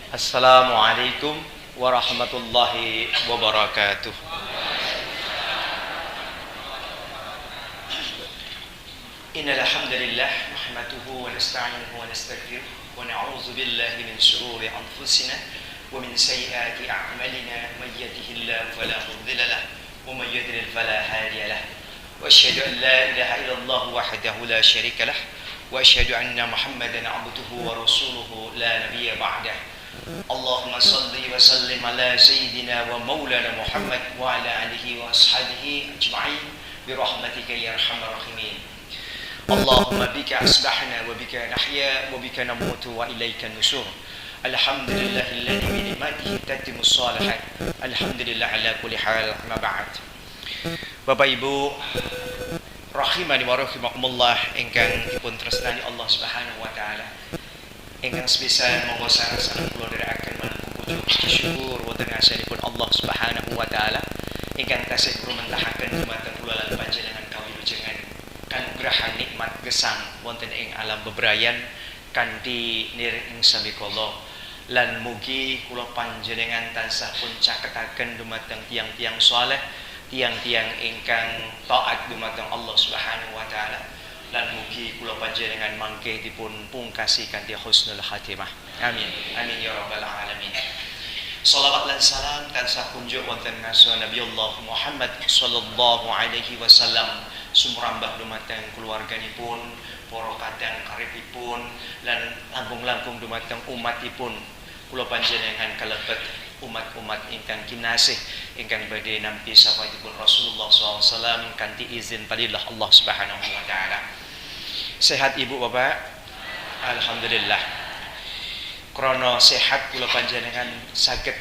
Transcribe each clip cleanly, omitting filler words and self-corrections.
Assalamualaikum warahmatullahi wabarakatuh. Innal hamdalillah nahmaduhu wa nasta'inuhu wa nastaghfiruh wa na'udzu billahi min shururi anfusina wa min sayyiati a'malina may yahdihillahu fala mudilla lahu wa may yudlil fala hadiya lahu wa asyhadu an la ilaha illallah wahdahu la syarika lahu wa asyhadu anna Muhammadan 'abduhu wa rasuluhu la nabiyya ba'dahu. Allahumma salli wa sallim ala sayyidina wa maulana Muhammad wa ala alihi wa ashabihi ajma'in bi rahmatika ya arhamar rahimin. Allahumma bika asbahna wa bika nahya wa bika namutu wa ilaika nusyur. Alhamdulillahilladzi bi ni'matihi tatimmu shalihat. Alhamdulillah ala kulli hal, ma ba'd. Bapak Ibu rahimani wa rahimakumullah ingkang dipun tresnani Allah Subhanahu wa taala. Ingkang sebisa monggo sareng kula nderekaken manunggal puji syukur wonten ngasanipun Allah Subhanahu wa taala ingkang tasih rumentahaken dumateng kula lan panjenengan kawilujengan kanugrahan nikmat gesang wonten ing alam bebrayan kanthi niring sami kala lan mugi kula panjenengan tansah pun caketaken dumateng tiang-tiang saleh, tiang-tiang ingkang taat dumateng Allah Subhanahu wa taala. Lan mugi kula panjenengan mangke dipun pungkasi kanthi husnul khatimah. Amin. Amin ya rabbal alamin. Shalawat lan salam tansah kunjuk wonten ngaso Nabi Allah Muhammad sallallahu alaihi wasallam sumrambah dumateng keluarganipun, para kadang karibipun lan langkung-langkung dumateng umatipun. Kula panjenengan kalebet umat-umat ingkang kinasih ingkang badhe nampi safaipun Rasulullah SAW kanthi izin palillah Allah Subhanahu wa taala. Sehat ibu bapak? Alhamdulillah. Krana sehat kula panjenengan saged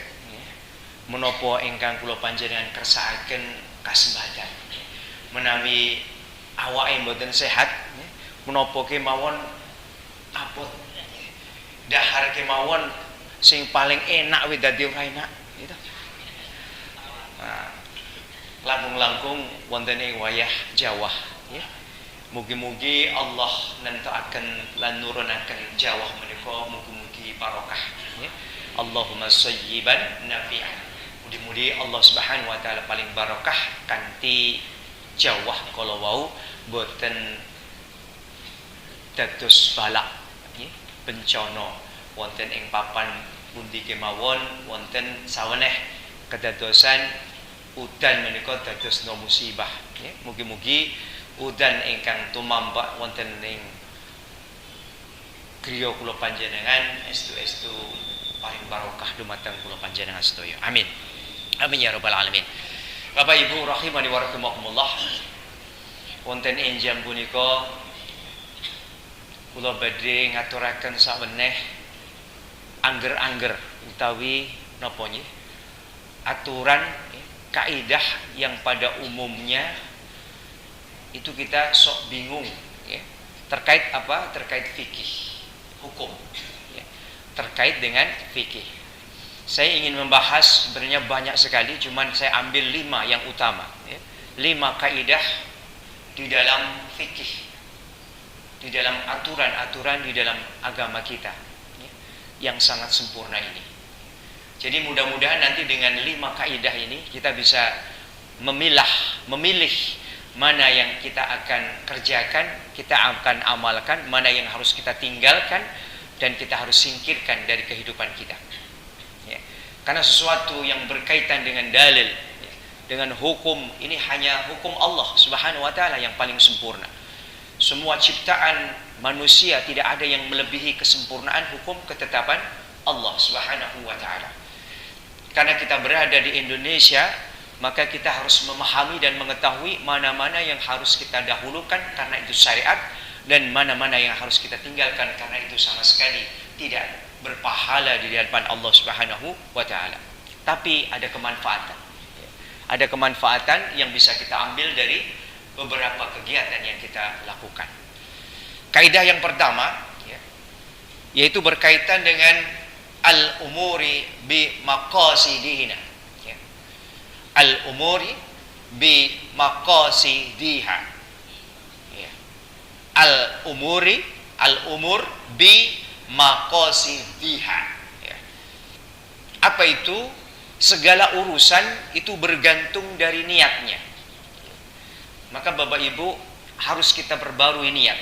menapa ingkang kula panjenengan kersakaken kasembadan. Menawi awake mboten sehat menapa kemawon abot dahar kemawon sing paling enak wis dadi ora enak gitu. Nah, langkung-langkung wonten ing wayah Jawa ya. Mugi-mugi Allah nentokaken lan nurunaken jawah menika mugi-mugi barokah ya. Allahumma sayyiban nafi'an. Mugi-mugi Allah Subhanahu wa taala paling barokah kanthi jawah kala wau boten dados balak ya, bencana wonten ing papan pundi kemawon wonten saweneh kedadosan udan menika dadosna musibah ya. Mugi-mugi udan ingkang tumambak wonten ing griya kula panjenengan estu-estu paring barokah dumateng kula panjenengan sedaya. Amin. Amin ya rabbal alamin. Bapak Ibu rahimani wa rahimakumullah. Wonten ing jam punika kula badhe ngaturaken saweneh angger-angger utawi napa nggih aturan kaidah yang pada umumnya itu kita sok bingung ya. Terkait apa? Terkait fikih hukum ya. Terkait dengan fikih saya ingin membahas sebenarnya banyak sekali, cuman saya ambil 5 yang utama ya. 5 kaidah di dalam fikih, di dalam aturan-aturan di dalam agama kita ya, yang sangat sempurna ini. Jadi mudah-mudahan nanti dengan 5 kaidah ini kita bisa memilih mana yang kita akan kerjakan, kita akan amalkan, mana yang harus kita tinggalkan dan kita harus singkirkan dari kehidupan kita ya. Karena sesuatu yang berkaitan dengan dalil ya, dengan hukum ini hanya hukum Allah Subhanahu wa taala yang paling sempurna. Semua ciptaan manusia tidak ada yang melebihi kesempurnaan hukum ketetapan Allah Subhanahu wa taala. Karena kita berada di Indonesia, maka kita harus memahami dan mengetahui mana-mana yang harus kita dahulukan karena itu syariat dan mana-mana yang harus kita tinggalkan karena itu sama sekali tidak berpahala di hadapan Allah Subhanahu wa taala. Tapi ada kemanfaatan. Ada kemanfaatan yang bisa kita ambil dari beberapa kegiatan yang kita lakukan. Kaidah yang pertama ya, yaitu berkaitan dengan al-umuri bi maqasidihina. Al-umuri bi maqasidiha ya. Al-umur bi maqasidiha ya. apa itu? Segala urusan itu bergantung dari niatnya. Maka Bapak Ibu harus kita perbarui niat.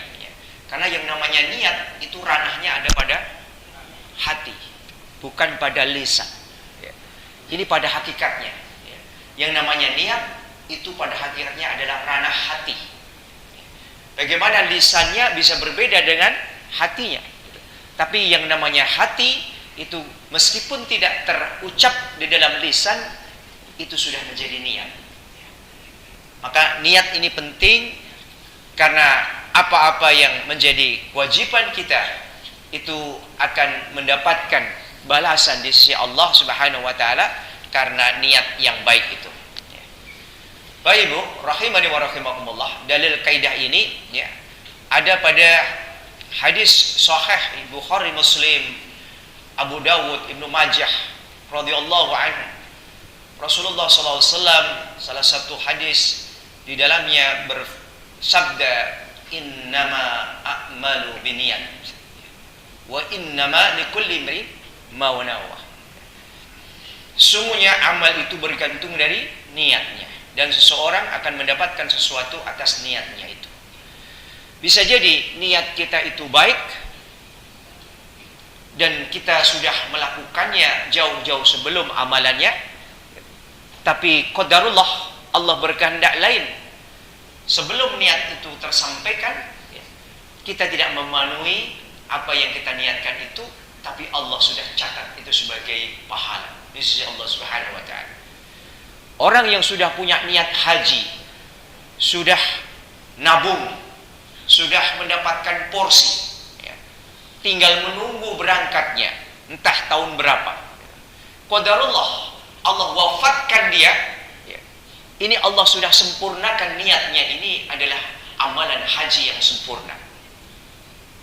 Karena yang namanya niat itu ranahnya ada pada hati, bukan pada lisan. Ini pada hakikatnya. Yang namanya niat itu pada hakikatnya adalah ranah hati. Bagaimana lisannya bisa berbeda dengan hatinya. Tapi yang namanya hati itu meskipun tidak terucap di dalam lisan, itu sudah menjadi niat. Maka niat ini penting karena apa-apa yang menjadi kewajiban kita itu akan mendapatkan balasan di sisi Allah Subhanahu wa taala karena niat yang baik itu. Baik Ibu, rahimani wa rahimakumullah, dalil kaidah ini ya ada pada hadis sahih Bukhari, Muslim, Abu Dawud, Ibnu Majah radhiyallahu anhu. Rasulullah SAW salah satu hadis di dalamnya bersabda, innama a'malu biniyat wa innama likulli imrin ma nawa. Sungguhnya amal itu bergantung dari niatnya, dan seseorang akan mendapatkan sesuatu atas niatnya itu. Bisa jadi niat kita itu baik dan kita sudah melakukannya jauh-jauh sebelum amalannya, tapi qadarullah, Allah berkehendak lain. Sebelum niat itu tersampaikan, kita tidak memenuhi apa yang kita niatkan itu, tapi Allah sudah catat itu sebagai pahala di sisi Allah Subhanahu wa taala. Orang yang sudah punya niat haji, sudah nabung, sudah mendapatkan porsi, tinggal menunggu berangkatnya, entah tahun berapa. Qadarullah, Allah wafatkan dia. Ini Allah sudah sempurnakan niatnya, ini adalah amalan haji yang sempurna.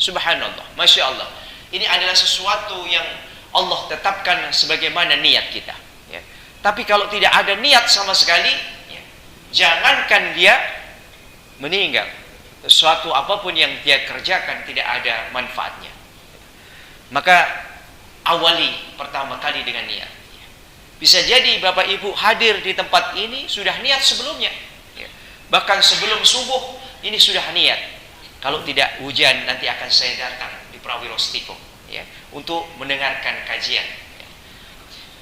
Subhanallah, Masya Allah. Ini adalah sesuatu yang Allah tetapkan sebagaimana niat kita. Tapi kalau tidak ada niat sama sekali, jangankan dia meninggal, sesuatu apapun yang dia kerjakan tidak ada manfaatnya. Maka awali pertama kali dengan niat. Bisa jadi Bapak Ibu hadir di tempat ini sudah niat sebelumnya, bahkan sebelum subuh ini sudah niat. Kalau tidak hujan nanti akan saya datang di Prawirostiko untuk mendengarkan kajian.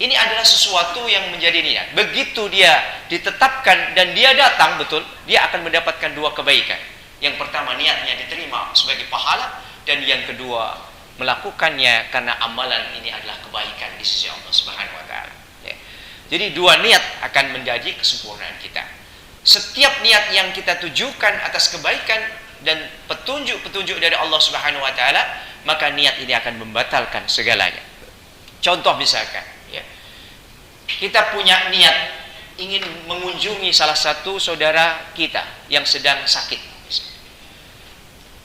Ini adalah sesuatu yang menjadi niat. Begitu dia ditetapkan dan dia datang betul, dia akan mendapatkan dua kebaikan. Yang pertama, niatnya diterima sebagai pahala, dan yang kedua, melakukannya karena amalan ini adalah kebaikan di sisi Allah Subhanahu wa taala. Jadi dua niat akan menjadi kesempurnaan kita. Setiap niat yang kita tujukan atas kebaikan dan petunjuk-petunjuk dari Allah Subhanahu wa taala, maka niat ini akan membatalkan segalanya. Contoh misalkan, kita punya niat ingin mengunjungi salah satu saudara kita yang sedang sakit.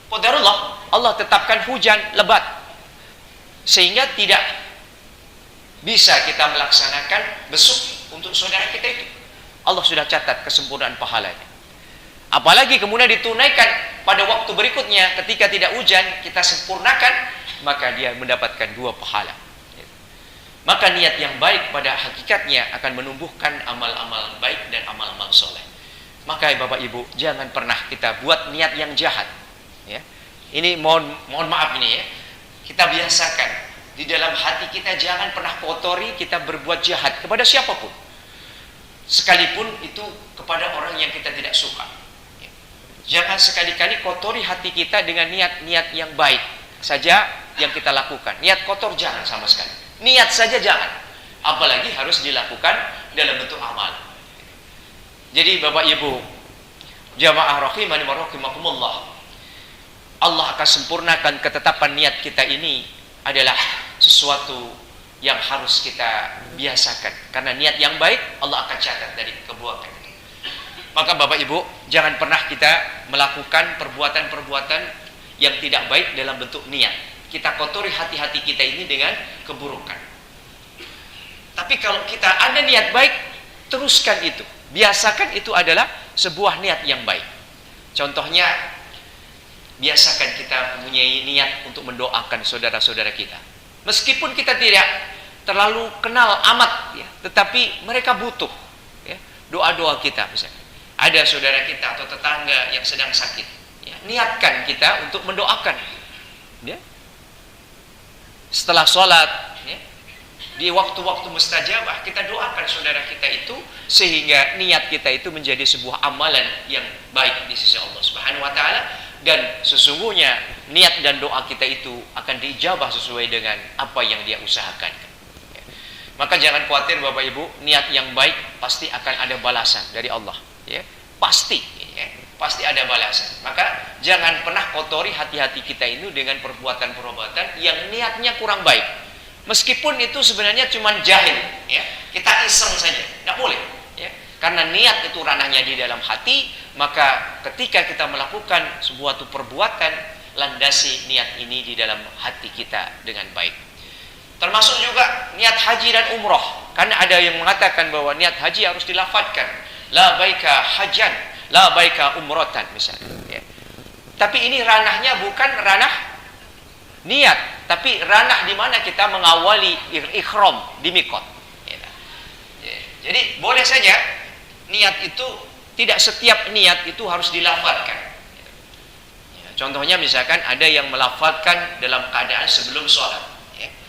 Qadarullah, Allah tetapkan hujan lebat sehingga tidak bisa kita melaksanakan besuk untuk saudara kita itu. Allah sudah catat kesempurnaan pahalanya. Apalagi kemudian ditunaikan pada waktu berikutnya ketika tidak hujan, kita sempurnakan, maka dia mendapatkan dua pahala. Maka niat yang baik pada hakikatnya akan menumbuhkan amal-amal baik dan amal-amal soleh. Maka Bapak Ibu, jangan pernah kita buat niat yang jahat. Ini mohon maaf ini kita biasakan di dalam hati kita, jangan pernah kotori kita berbuat jahat kepada siapapun, sekalipun itu kepada orang yang kita tidak suka. Jangan sekali-kali kotori hati kita dengan niat-niat yang baik saja yang kita lakukan. Niat kotor jangan sama sekali. Niat saja jangan, apalagi harus dilakukan dalam bentuk amal. Jadi Bapak Ibu jamaah rahimani wa rahimakumullah, Allah akan sempurnakan ketetapan niat kita ini adalah sesuatu yang harus kita biasakan. Karena niat yang baik Allah akan catat dari perbuatan. Maka Bapak Ibu, jangan pernah kita melakukan perbuatan-perbuatan yang tidak baik dalam bentuk niat. Kita kotori hati-hati kita ini dengan keburukan. Tapi kalau kita ada niat baik, teruskan itu. Biasakan itu adalah sebuah niat yang baik. Contohnya, biasakan kita mempunyai niat untuk mendoakan saudara-saudara kita. Meskipun kita tidak terlalu kenal amat ya, tetapi mereka butuh ya, doa-doa kita. Misalnya ada saudara kita atau tetangga yang sedang sakit ya, niatkan kita untuk mendoakan ya. Setelah sholat ya, di waktu-waktu mustajabah kita doakan saudara kita itu, sehingga niat kita itu menjadi sebuah amalan yang baik di sisi Allah Subhanahu wa taala, dan sesungguhnya niat dan doa kita itu akan diijabah sesuai dengan apa yang dia usahakan. Ya. Maka jangan khawatir Bapak Ibu, niat yang baik pasti akan ada balasan dari Allah ya. Pasti ya, pasti ada balasan. Maka jangan pernah kotori hati-hati kita ini dengan perbuatan-perbuatan yang niatnya kurang baik. Meskipun itu sebenarnya cuma jahil, ya, kita iseng saja, tidak boleh, ya, karena niat itu ranahnya di dalam hati. Maka ketika kita melakukan sebuah perbuatan, landasi niat ini di dalam hati kita dengan baik. Termasuk juga niat haji dan umroh, karena ada yang mengatakan bahwa niat haji harus dilafadzkan, la baika hajan, la baika umrotan misalnya. Ya. Tapi ini ranahnya bukan ranah niat, tapi ranah di mana kita mengawali ikhram di mikot. Jadi boleh saja niat itu, tidak setiap niat itu harus dilafadzkan. Contohnya misalkan ada yang melafadzkan dalam keadaan sebelum sholat.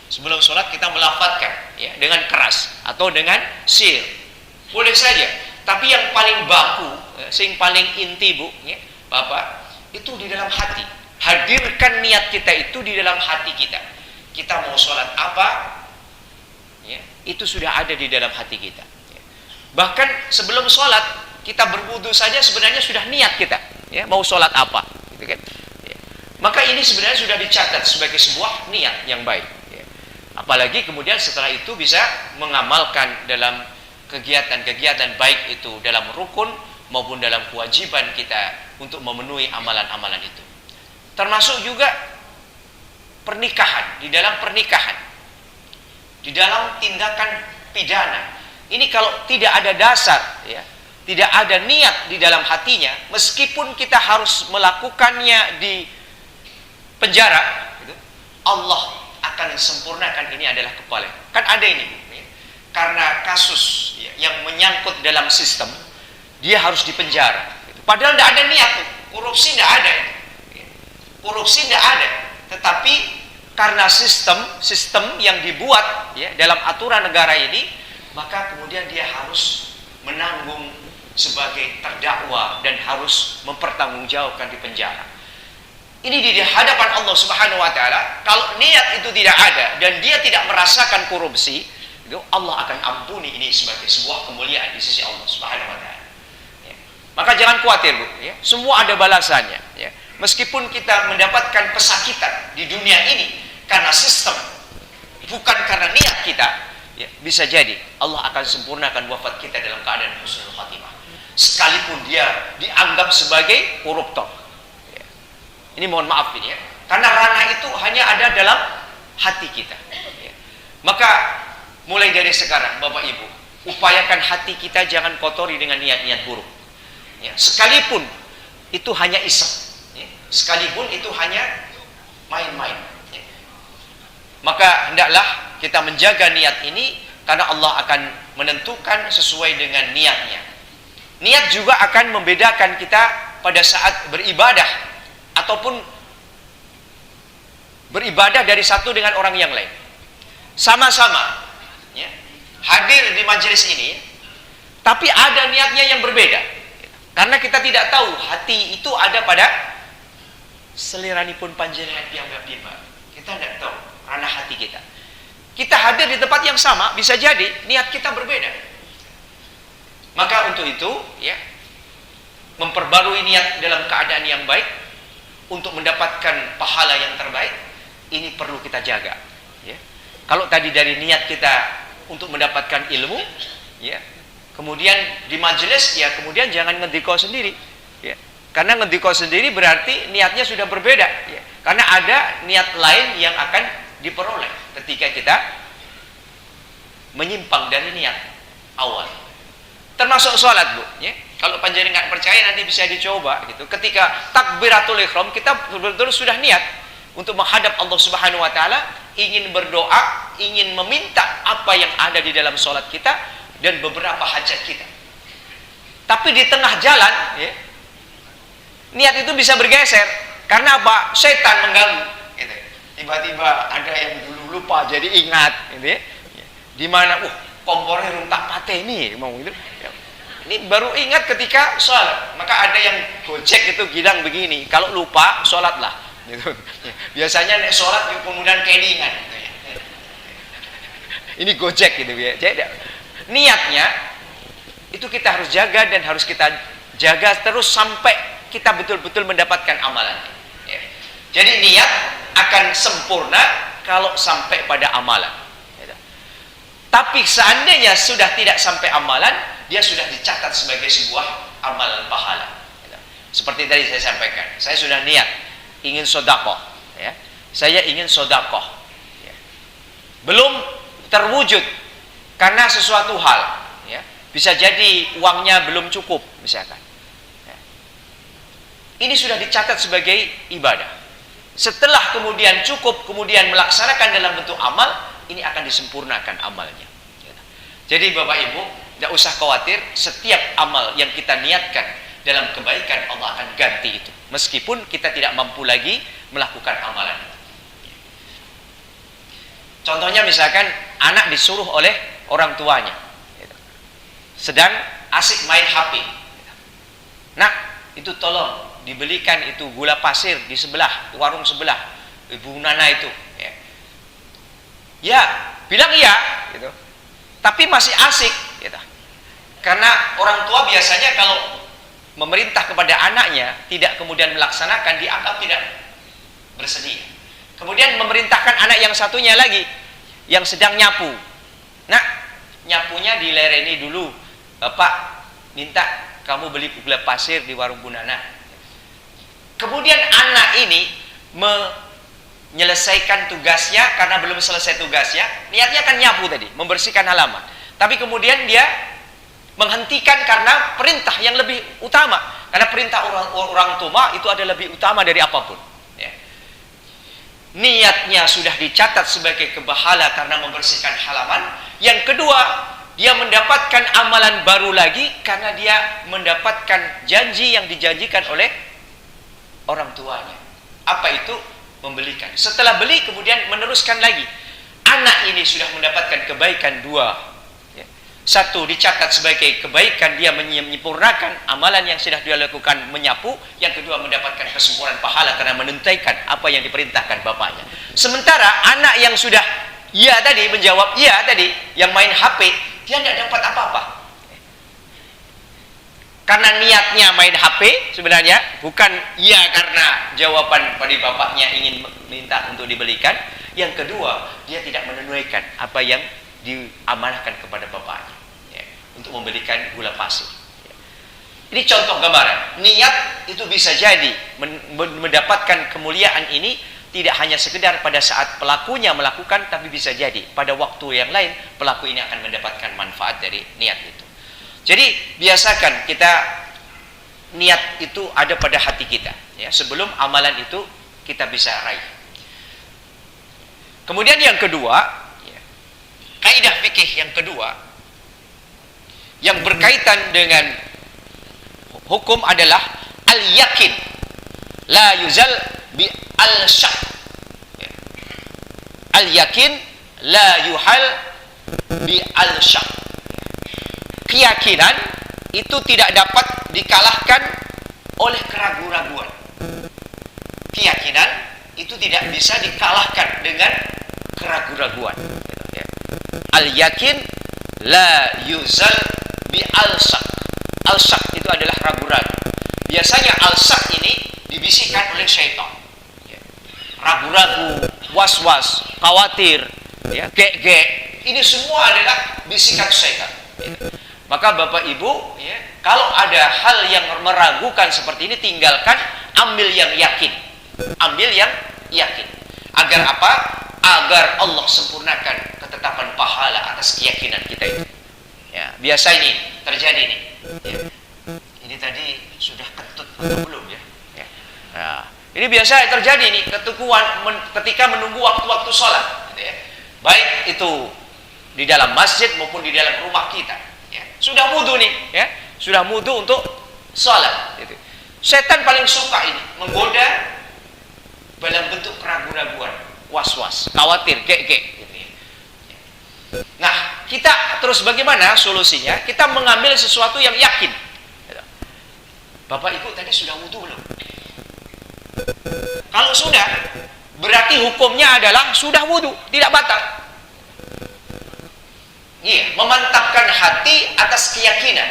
Sebelum sholat kita melafadzkan ya, dengan keras atau dengan sir. Boleh saja. Tapi yang paling baku, yang paling inti Bu, ya, Bapak, itu di dalam hati. Hadirkan niat kita itu di dalam hati kita. Kita mau sholat apa ya, itu sudah ada di dalam hati kita ya. Bahkan sebelum sholat kita berwudu saja sebenarnya sudah niat kita ya, mau sholat apa gitu kan ya. Maka ini sebenarnya sudah dicatat sebagai sebuah niat yang baik ya. Apalagi kemudian setelah itu bisa mengamalkan dalam kegiatan-kegiatan, baik itu dalam rukun maupun dalam kewajiban kita untuk memenuhi amalan-amalan itu. Termasuk juga pernikahan, di dalam pernikahan, di dalam tindakan pidana. Ini kalau tidak ada dasar, ya, tidak ada niat di dalam hatinya, meskipun kita harus melakukannya di penjara, gitu, Allah akan sempurnakan. Ini adalah kepala. Kan ada ini, ya, karena kasus ya, yang menyangkut dalam sistem, dia harus dipenjara. Gitu. Padahal tidak ada niat, korupsi tidak ada. Korupsi tidak ada, tetapi karena sistem yang dibuat ya, dalam aturan negara ini, maka kemudian dia harus menanggung sebagai terdakwa dan harus mempertanggungjawabkan di penjara. Ini di hadapan Allah Subhanahu wa taala, kalau niat itu tidak ada dan dia tidak merasakan korupsi, itu Allah akan ampuni ini sebagai sebuah kemuliaan di sisi Allah Subhanahu wa taala. Ya. Maka jangan khawatir Bu, ya. Semua ada balasannya, ya. Meskipun kita mendapatkan pesakitan di dunia ini karena sistem, bukan karena niat kita, ya, bisa jadi Allah akan sempurnakan wafat kita dalam keadaan husnul khatimah, sekalipun dia dianggap sebagai koruptor. Ya. Ini mohon maaf ini ya, karena ranah itu hanya ada dalam hati kita. Ya. Maka mulai dari sekarang Bapak Ibu, upayakan hati kita jangan kotori dengan niat-niat buruk. Ya. Sekalipun itu hanya iseng. Sekalipun itu hanya main-main ya. Maka hendaklah kita menjaga niat ini, karena Allah akan menentukan sesuai dengan niatnya. Niat juga akan membedakan kita pada saat beribadah ataupun beribadah dari satu dengan orang yang lain. Sama-sama ya, hadir di majelis ini, tapi ada niatnya yang berbeda. Karena kita tidak tahu hati itu ada pada seliranipun panjenengan piyambak-piyambak. Kita tidak tahu ranah hati kita. Kita hadir di tempat yang sama, bisa jadi niat kita berbeda. Maka untuk itu, ya, memperbarui niat dalam keadaan yang baik untuk mendapatkan pahala yang terbaik, ini perlu kita jaga. Ya. Kalau tadi dari niat kita untuk mendapatkan ilmu, ya, kemudian di majelis, ya, kemudian jangan ngediko sendiri. Ya. Karena ngediko sendiri berarti niatnya sudah berbeda ya. Karena ada niat lain yang akan diperoleh ketika kita menyimpang dari niat awal. Termasuk sholat Bu ya. Kalau panjenengan nggak percaya nanti bisa dicoba gitu. Ketika takbiratul ihram kita betul-betul sudah niat untuk menghadap Allah Subhanahu wa taala, ingin berdoa ingin meminta apa yang ada di dalam sholat kita dan beberapa hajat kita. Tapi di tengah jalan, ya, niat itu bisa bergeser. Karena apa? Setan mengganggu. Gitu. Tiba-tiba ada yang dulu lupa jadi ingat. Gitu ya. Di mana, kompornya tak pateni, mau gitu. Ya. Ini baru ingat ketika sholat. Maka ada yang gojek itu bilang begini, kalau lupa sholatlah. Gitu. Biasanya nek sholat kemudian kelingan. Gitu ya. Ini gojek gitu ya. Jadi niatnya itu kita harus jaga dan harus kita jaga terus sampai kita betul-betul mendapatkan amalan. Ya. Jadi niat akan sempurna kalau sampai pada amalan. Ya. Tapi seandainya sudah tidak sampai amalan, dia sudah dicatat sebagai sebuah amalan pahala. Ya. Seperti tadi saya sampaikan, saya sudah niat ingin sodakoh. Ya. Saya ingin sodakoh. Ya. Belum terwujud karena sesuatu hal. Ya. Bisa jadi uangnya belum cukup misalkan. Ya. Ini sudah dicatat sebagai ibadah. Setelah kemudian cukup, kemudian melaksanakan dalam bentuk amal, ini akan disempurnakan amalnya. Ya. Jadi Bapak Ibu, tidak usah khawatir, setiap amal yang kita niatkan dalam kebaikan Allah akan ganti itu. Meskipun kita tidak mampu lagi melakukan amalan itu. Contohnya misalkan anak disuruh oleh orang tuanya sedang asik main HP. Nah, itu tolong dibelikan itu gula pasir di sebelah, warung sebelah, Ibu Nana itu. Ya, ya bilang iya, gitu. Tapi masih asik, gitu. Karena orang tua biasanya kalau memerintah kepada anaknya tidak kemudian melaksanakan, dianggap tidak bersedia. Kemudian memerintahkan anak yang satunya lagi, yang sedang nyapu. Nah, nyapunya dilereni dulu. Bapak minta kamu beli gula pasir di warung Bu Nana. Kemudian anak ini menyelesaikan tugasnya karena belum selesai tugasnya, niatnya kan nyapu tadi, membersihkan halaman. Tapi kemudian dia menghentikan karena perintah yang lebih utama. Karena perintah orang tua itu ada lebih utama dari apapun. Ya. Niatnya sudah dicatat sebagai kebahala karena membersihkan halaman. Yang kedua, dia mendapatkan amalan baru lagi karena dia mendapatkan janji yang dijanjikan oleh orang tuanya. Apa itu? Membelikan. Setelah beli kemudian meneruskan lagi. Anak ini sudah mendapatkan kebaikan dua. Ya. Satu, dicatat sebagai kebaikan, dia menyempurnakan amalan yang sudah dia lakukan menyapu. Yang kedua, mendapatkan kesempurnaan pahala karena menunaikan apa yang diperintahkan bapaknya. Sementara anak yang sudah iya tadi, menjawab iya tadi, yang main HP, dia tidak dapat apa-apa. Karena niatnya main HP sebenarnya, bukan iya karena jawaban pada bapaknya ingin minta untuk dibelikan. Yang kedua, dia tidak menunaikan apa yang diamanahkan kepada bapaknya, ya, untuk membelikan gula pasir. Ya. Ini contoh gambaran. Niat itu bisa jadi mendapatkan kemuliaan ini tidak hanya sekedar pada saat pelakunya melakukan, tapi bisa jadi pada waktu yang lain pelaku ini akan mendapatkan manfaat dari niat itu. Jadi biasakan kita niat itu ada pada hati kita, ya, sebelum amalan itu kita bisa raih. Kemudian yang kedua, ya, kaidah fikih yang kedua yang berkaitan dengan hukum adalah al-yakin la yuzal bi al-syak. Al-yakin la yuhal bi al-syak. Keyakinan itu tidak dapat dikalahkan oleh keraguan-raguan. Keyakinan itu tidak bisa dikalahkan dengan keraguan-raguan. Al-yakin la yuzal bi al-syak. Al-syak itu adalah ragu-ragu. Biasanya al-syak ini dibisikkan oleh syaitan. Ragu-ragu, was-was, khawatir, ya, gek-gek, ini semua adalah bisikan syaitan. Ya. Maka Bapak Ibu, ya, kalau ada hal yang meragukan seperti ini, tinggalkan, ambil yang yakin. Ambil yang yakin. Agar apa? Agar Allah sempurnakan ketetapan pahala atas keyakinan kita itu. Ya, biasa ini terjadi nih. Ya. Ini tadi sudah kentut atau belum ya? Ya. Nah, ini biasa terjadi nih, ketika menunggu waktu-waktu sholat. Gitu ya. baik itu di dalam masjid maupun di dalam rumah kita, ya. Sudah wudu nih, ya, sudah wudu untuk sholat. Gitu. Setan paling suka ini menggoda dalam bentuk keraguan-raguan, was-was, khawatir, gek-gek. Gitu ya. Nah, kita terus bagaimana solusinya? Kita mengambil sesuatu yang yakin. Bapak Ibu tadi sudah wudu belum? Kalau sudah, berarti hukumnya adalah sudah wudu, tidak batal. Iya, memantapkan hati atas keyakinan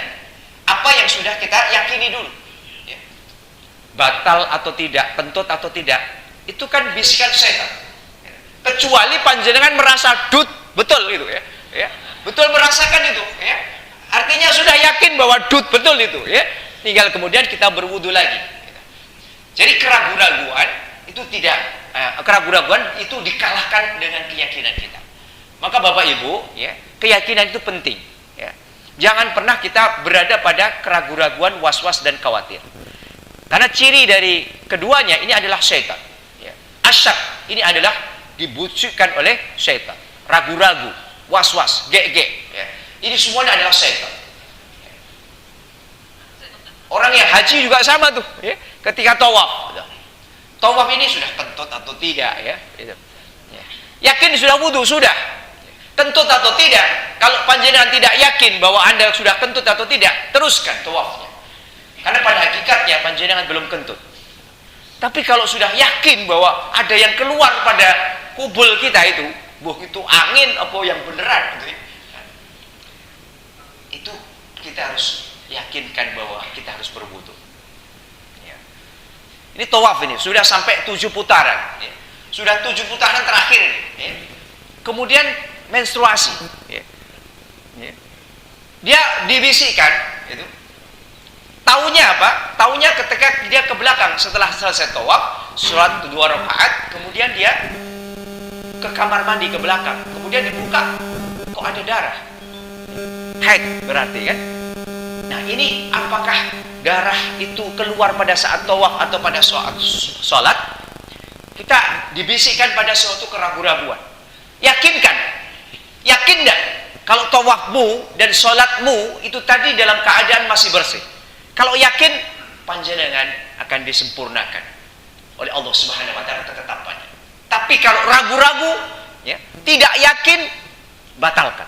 apa yang sudah kita yakini dulu. Ya. Batal atau tidak, kentut atau tidak, itu kan bisikan setan. Kecuali panjenengan merasa dut, betul itu ya. Ya. Betul merasakan itu. Ya. Artinya sudah yakin bahwa dut betul itu. Ya. Tinggal kemudian kita berwudu lagi. Jadi keraguan-raguan itu tidak, keraguan-raguan itu dikalahkan dengan keyakinan kita. Maka Bapak Ibu, ya, keyakinan itu penting. Ya. Jangan pernah kita berada pada keraguan-raguan, was-was dan khawatir. Karena ciri dari keduanya ini adalah syaitan. Ya. Asyak ini adalah dibujukan oleh syaitan. Ragu-ragu, was-was, gek-gek. Ya. Ini semuanya adalah syaitan. Orang yang haji juga sama tuh, ya. Ketika tawaf, tawaf ini sudah kentut atau tidak, ya. Ya. Yakin sudah wudu, sudah. Kentut atau tidak, kalau panjenengan tidak yakin bahwa Anda sudah kentut atau tidak, teruskan tawafnya. Karena pada hakikatnya panjenengan belum kentut. Tapi kalau sudah yakin bahwa ada yang keluar pada kubul kita itu angin apa yang beneran gitu ya. Itu kita harus yakinkan bahwa kita harus berwudu. Ya. Ini tawaf ini sudah sampai 7 putaran. Ya. Sudah 7 putaran terakhir ini. Ya. Kemudian menstruasi, ya. Ya. Dia dibisikkan, itu. Taunya apa? Taunya ketika dia ke belakang setelah selesai tawaf, sholat 2 rakaat, kemudian dia ke kamar mandi ke belakang, kemudian dibuka, kok ada darah? Haid berarti kan? Nah ini apakah darah itu keluar pada saat tawaf atau pada saat sholat? Kita dibisikkan pada suatu keraguan-raguan. Yakinkan. Yakin enggak kalau tawafmu dan sholatmu itu tadi dalam keadaan masih bersih? Kalau yakin, panjenengan akan disempurnakan oleh Allah Subhanahu wa taala ketetapannya. Tapi kalau ragu-ragu, ya, tidak yakin, batalkan.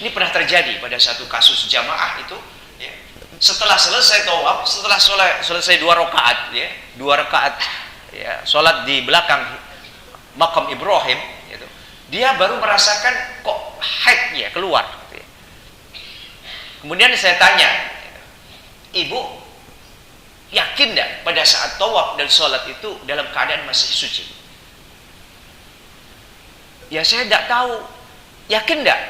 Ini pernah terjadi pada satu kasus jamaah itu, ya, setelah selesai tawaf, setelah selesai 2 rakaat, ya, 2 rakaat, ya, sholat di belakang makam Ibrahim, gitu, dia baru merasakan kok haidnya keluar. Gitu ya. Kemudian saya tanya, Ibu yakin tidak pada saat tawaf dan sholat itu dalam keadaan masih suci? Ya saya tidak tahu. Yakin tidak?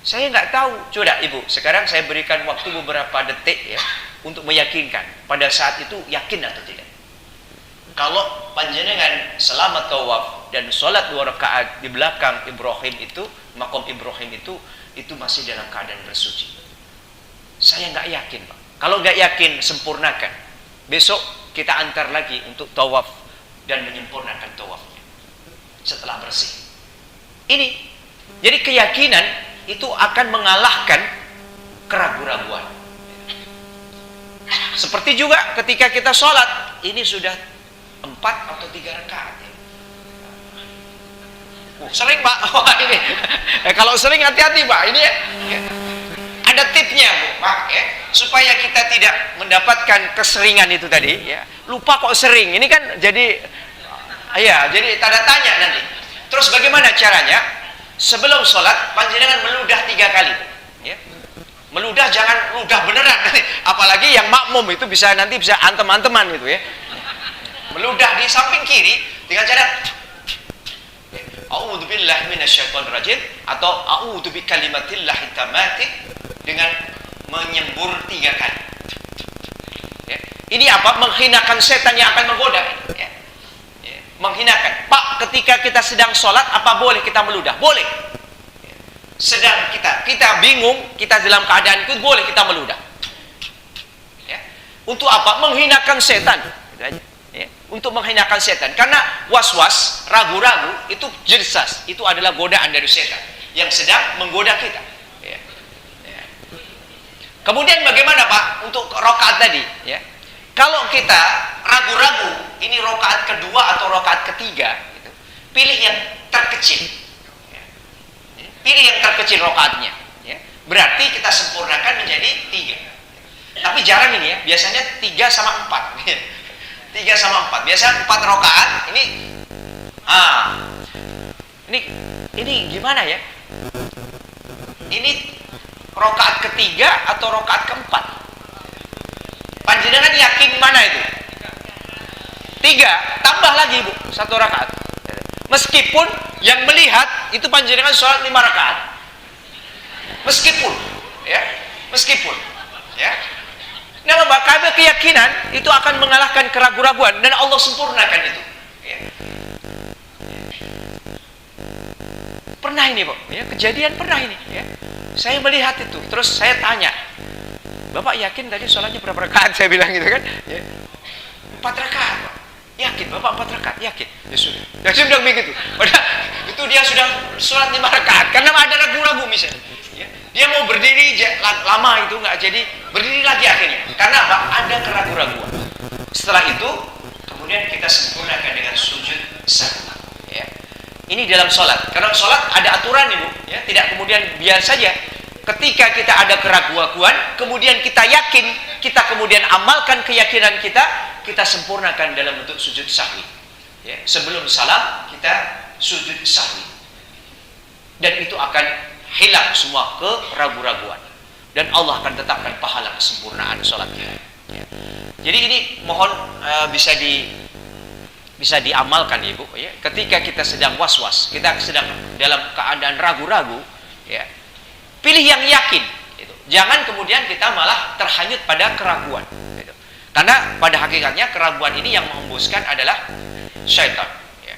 Saya nggak tahu. Coba Ibu, sekarang saya berikan waktu beberapa detik ya untuk meyakinkan pada saat itu yakin atau tidak. Kalau panjenengan selama tawaf dan sholat 2 rakaat di belakang Ibrahim itu, makom Ibrahim itu masih dalam keadaan bersuci. Saya nggak yakin, Pak. Kalau nggak yakin, sempurnakan. Besok kita antar lagi untuk tawaf dan menyempurnakan tawafnya setelah bersih. Ini, jadi keyakinan itu akan mengalahkan keraguan-raguan. Seperti juga ketika kita sholat, ini sudah 4 atau 3 rakaat. Sering Pak, ini. Kalau sering hati-hati Pak, ini ya. Ada tipnya Bu, Pak, ya, supaya kita tidak mendapatkan keseringan itu tadi. Ya. Lupa kok sering, ini kan jadi, ya, jadi tanda tanya nanti. Terus bagaimana caranya? Sebelum sholat, panjenengan meludah 3 kali. Ya. Meludah jangan ludah beneran. Apalagi yang makmum itu nanti bisa antem-anteman gitu ya. Meludah di samping kiri dengan cara A'udzubillahi minasyaitonirrajim atau a'udzu bikalimatillahi tammati dengan menyembur 3 kali. Ya. Ini apa? Menghinakan setan yang akan menggoda. Ya. Ya. Menghinakan. Pak, ketika kita sedang sholat, apa boleh kita meludah? Boleh. Ya. Sedang kita bingung, kita dalam keadaan itu boleh kita meludah. Ya. Untuk apa? Menghinakan setan. Gitu aja. Ya. untuk menghinakan setan. Karena was-was, ragu-ragu itu jersas, itu adalah godaan dari setan yang sedang menggoda kita. Ya. Ya. Kemudian bagaimana Pak untuk rakaat tadi? Ya. Kalau kita ragu-ragu, ini rakaat kedua atau rakaat ketiga, gitu, pilih yang terkecil. Ya. Pilih yang terkecil rakaatnya. Ya. Berarti kita sempurnakan menjadi 3. Tapi jarang ini ya, biasanya 3 sama 4. 3 sama 4. Biasanya 4 rakaat. Ini gimana ya? Ini rakaat ketiga atau rakaat keempat? Panjenengan yakin mana itu? 3. Tambah lagi Bu, 1 rakaat. Meskipun yang melihat itu panjenengan sholat 5 rakaat. Meskipun, ya, ya. Nah, karena keyakinan itu akan mengalahkan keraguan-raguan dan Allah sempurnakan itu. Ya. Pernah ini, Pak, ya, kejadian pernah ini. Ya. Saya melihat itu, terus saya tanya, Bapak yakin tadi sholatnya berapa rakaat? Saya bilang gitu kan. Ya. 4 rakaat, Pak. Yakin, Bapak 4 rakaat? Yakin. Ya sudah. Ya sudah begitu. Padahal itu dia sudah sholat 5 rakaat karena ada ragu-ragu misalnya. Ya. Dia mau berdiri lama itu nggak jadi, berdiri lagi akhirnya. Karena apa? Ada keraguan-raguan. Setelah itu, kemudian kita sempurnakan dengan sujud sahwi. Ya. Ini dalam sholat. Karena sholat ada aturan Ibu. Ya. Tidak kemudian biar saja. Ketika kita ada keraguan-raguan, kemudian kita yakin, kita kemudian amalkan keyakinan kita sempurnakan dalam bentuk sujud sahwi. Ya. Sebelum salam, kita sujud sahwi. Dan itu akan hilang semua keraguan-raguan. Dan Allah akan tetapkan pahala kesempurnaan sholat kita. Ya. Jadi ini mohon bisa diamalkan Ibu. Ya. Ketika kita sedang was-was, kita sedang dalam keadaan ragu-ragu, ya, pilih yang yakin. Gitu. Jangan kemudian kita malah terhanyut pada keraguan. Gitu. Karena pada hakikatnya keraguan ini yang menghembuskan adalah syaitan. Ya.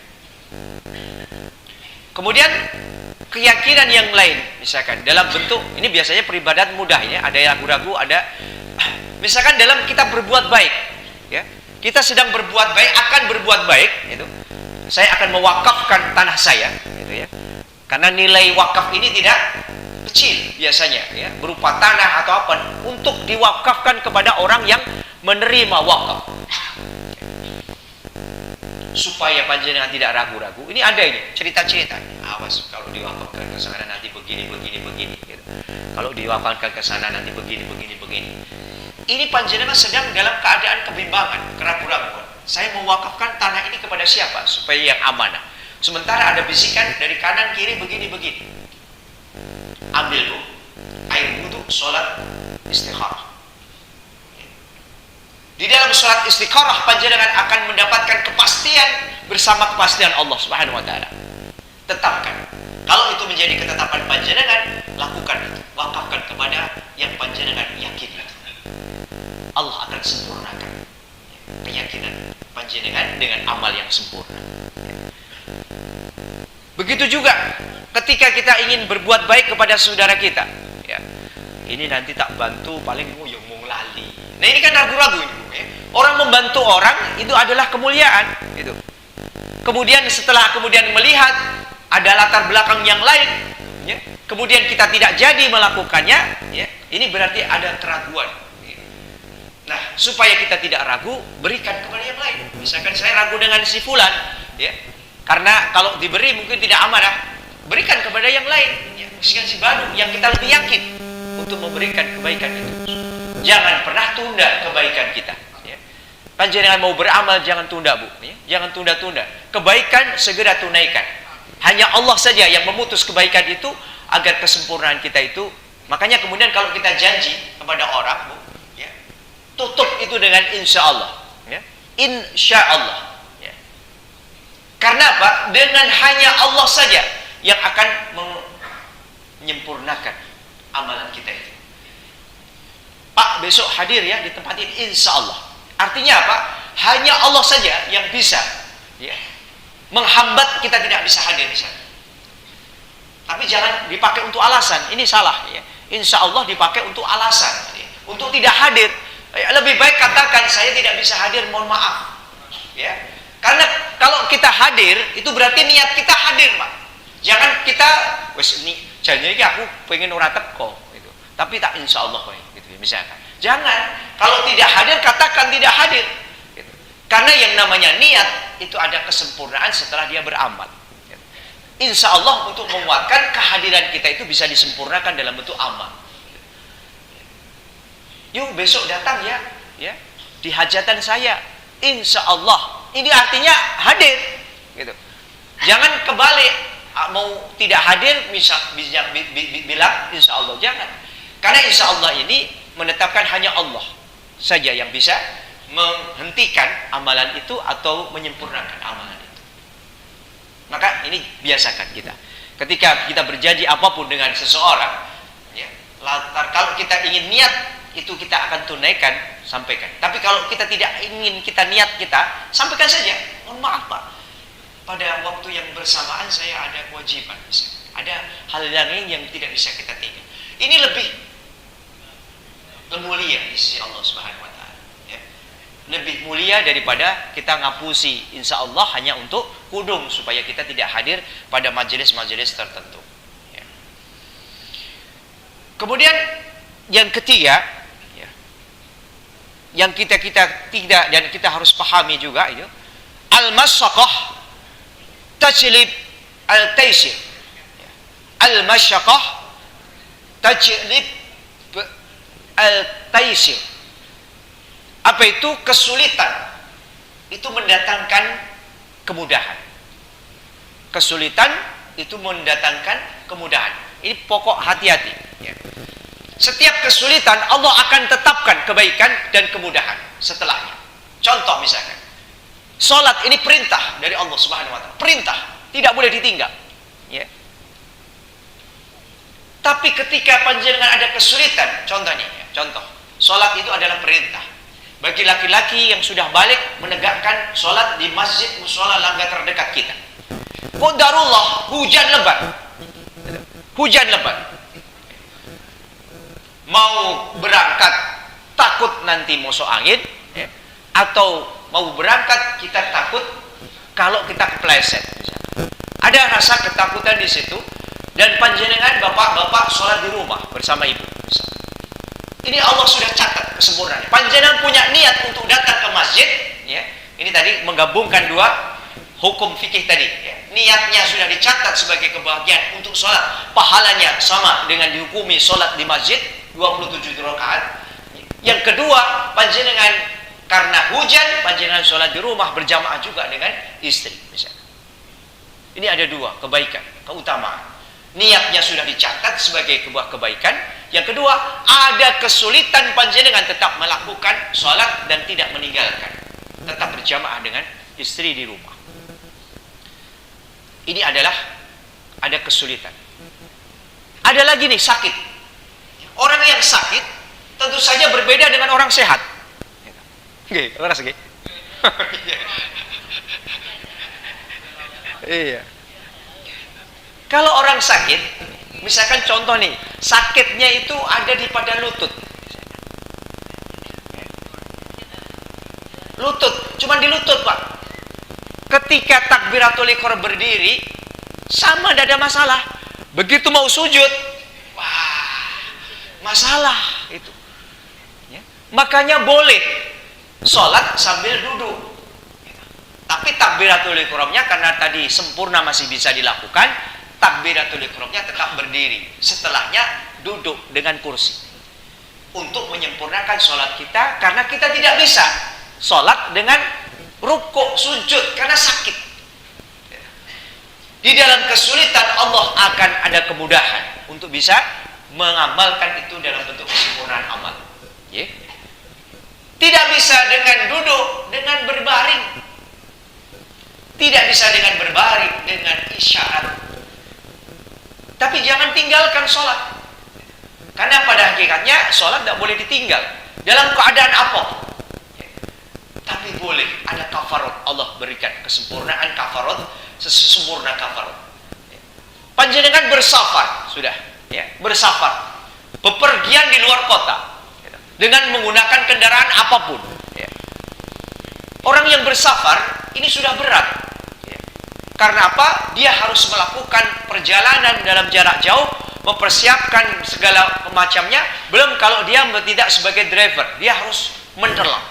Kemudian keyakinan yang lain, misalkan dalam bentuk ini biasanya peribadatan mudah ini, ada yang ragu-ragu, ada misalkan dalam kita berbuat baik, ya, kita sedang berbuat baik, akan berbuat baik, itu saya akan mewakafkan tanah saya, gitu ya, karena nilai wakaf ini tidak kecil biasanya, ya, berupa tanah atau apa, untuk diwakafkan kepada orang yang menerima wakaf. Supaya panjenengan tidak ragu-ragu. Ini ada ini cerita-cerita. Awas kalau diwakafkan ke sana nanti begini. Gitu. Kalau diwakafkan ke sana nanti begini. Ini panjenengan sedang dalam keadaan kebimbangan, keraguan-raguan. Saya mewakafkan tanah ini kepada siapa supaya yang amanah. Sementara ada bisikan dari kanan kiri begini. Ambil Bu, air wudu, sholat istikharah. Di dalam sholat istikharah panjenengan akan mendapatkan kepastian bersama kepastian Allah Subhanahu wa taala. Tetapkan. Kalau itu menjadi ketetapan panjenengan, lakukan itu. Wakafkan kepada yang panjenengan yakini. Allah akan sempurnakan keyakinan panjenengan dengan amal yang sempurna. Begitu juga ketika kita ingin berbuat baik kepada saudara kita, ya. Ini nanti tak bantu paling mau lali. Nah ini kan ragu-ragu ini. Orang membantu orang itu adalah kemuliaan, gitu. Kemudian setelah melihat ada latar belakang yang lain, ya, kemudian kita tidak jadi melakukannya, ya, ini berarti ada keraguan. Nah supaya kita tidak ragu, berikan kepada yang lain. Misalkan saya ragu dengan si fulan, ya, karena kalau diberi mungkin tidak amanah, berikan kepada yang lain, ya, misalkan si Banu yang kita lebih yakin untuk memberikan kebaikan itu. Jangan pernah tunda kebaikan kita. Ya. Panjenengan mau beramal jangan tunda Bu. Ya. Jangan tunda-tunda. Kebaikan segera tunaikan. Hanya Allah saja yang memutus kebaikan itu agar kesempurnaan kita itu. Makanya kemudian kalau kita janji kepada orang Bu, ya, tutup itu dengan insya Allah. Ya. Insya Allah. Ya. Karena apa? Dengan hanya Allah saja yang akan menyempurnakan amalan kita itu. Pak besok hadir ya di tempat ini insya Allah. Artinya apa? Hanya Allah saja yang bisa, ya, menghambat kita tidak bisa hadir di sana. Tapi jangan dipakai untuk alasan. Ini salah. Ya. Insya Allah dipakai untuk alasan, ya, untuk tidak hadir. Ya, lebih baik katakan saya tidak bisa hadir, mohon maaf. ya. Karena kalau kita hadir itu berarti niat kita hadir, Pak. Jangan kita wes ini janji aku pengen ora teko gitu. Tapi tak insyaallah kowe gitu misalkan. Jangan, kalau tidak hadir katakan tidak hadir gitu. Karena yang namanya niat itu ada kesempurnaan setelah dia beramal gitu. Insya Allah untuk menguatkan kehadiran kita itu bisa disempurnakan dalam bentuk amal. Yuk besok datang ya di hajatan saya, insya Allah. Ini artinya hadir gitu. Jangan kebalik, mau tidak hadir bisa bilang insya Allah, jangan. Karena insya Allah ini menetapkan hanya Allah saja yang bisa menghentikan amalan itu atau menyempurnakan amalan itu. Maka ini biasakan kita. Ketika kita berjanji apapun dengan seseorang, ya, kalau kita ingin niat itu kita akan tunaikan, sampaikan. Tapi kalau kita tidak ingin kita niat kita, sampaikan saja. Mohon maaf Pak, pada waktu yang bersamaan saya ada kewajiban, ada hal lain yang tidak bisa kita tinggal. Ini lebih mulia di sisi Allah Subhanahu Wa Taala. Ya. Lebih mulia daripada kita ngapusi, insya Allah hanya untuk kudung supaya kita tidak hadir pada majelis-majelis tertentu. Ya. Kemudian yang ketiga, yang kita tidak dan kita harus pahami juga itu al-masyaqqah tajlib al-taysir. Al-masyaqqah tajlib al-taysir. Apa itu? Kesulitan itu mendatangkan kemudahan. Kesulitan itu mendatangkan kemudahan. Ini pokok hati-hati ya. Setiap kesulitan Allah akan tetapkan kebaikan dan kemudahan setelahnya. Contoh misalkan, sholat ini perintah dari Allah Subhanahu Wa Taala, perintah, tidak boleh ditinggal. Ya. Tapi ketika panjenengan ada kesulitan, contohnya, contoh, sholat itu adalah perintah. Bagi laki-laki yang sudah balik menegakkan sholat di masjid mushola langgar terdekat kita. Qadarullah, hujan lebat, hujan lebat. Mau berangkat takut nanti masuk angin ya, atau mau berangkat kita takut kalau kita kepleset. Ada rasa ketakutan di situ dan panjenengan bapak-bapak sholat di rumah bersama ibu. Ini Allah sudah catat kesempurnaan. Panjenengan punya niat untuk datang ke masjid, ya. Ini tadi menggabungkan dua hukum fikih tadi. Ya. Niatnya sudah dicatat sebagai kebahagiaan untuk sholat, pahalanya sama dengan dihukumi sholat di masjid 27 rakaat. Yang kedua, panjenengan karena hujan, panjenengan sholat di rumah berjamaah juga dengan istri misalnya. Ini ada dua kebaikan, keutamaan. Niatnya sudah dicatat sebagai sebuah kebaikan. Yang kedua, ada kesulitan panjenengan tetap melakukan sholat dan tidak meninggalkan, tetap berjamaah dengan istri di rumah. Ini adalah ada kesulitan. Ada lagi nih sakit. Orang yang sakit tentu saja berbeda dengan orang sehat. Oke, orang sakit. Iya. Kalau orang sakit, misalkan contoh nih, sakitnya itu ada di pada lutut. Lutut, cuma di lutut, Pak. Ketika takbiratul ihram berdiri, sama tidak ada masalah. Begitu mau sujud, wah, masalah itu. Ya. Makanya boleh sholat sambil duduk. Tapi takbiratul ihramnya karena tadi sempurna masih bisa dilakukan, takbiratul ihramnya tetap berdiri. Setelahnya duduk dengan kursi. Untuk menyempurnakan sholat kita, karena kita tidak bisa sholat dengan rukuk sujud karena sakit. Di dalam kesulitan Allah akan ada kemudahan untuk bisa mengamalkan itu dalam bentuk kesempurnaan amal. Ya. Tidak bisa dengan duduk, dengan berbaring. Tidak bisa dengan berbaring, dengan isyarat. Tapi jangan tinggalkan sholat. Karena pada hakikatnya sholat tidak boleh ditinggal. Dalam keadaan apa? Tapi boleh ada kafarat. Allah berikan kesempurnaan kafarat, sesempurna kafarat. Panjenengan bersafar, sudah, ya, bersafar, bepergian di luar kota, dengan menggunakan kendaraan apapun. Ya. Orang yang bersafar ini sudah berat. Ya. Karena apa? Dia harus melakukan perjalanan dalam jarak jauh, mempersiapkan segala macamnya. Belum kalau dia tidak sebagai driver, dia harus menyelam.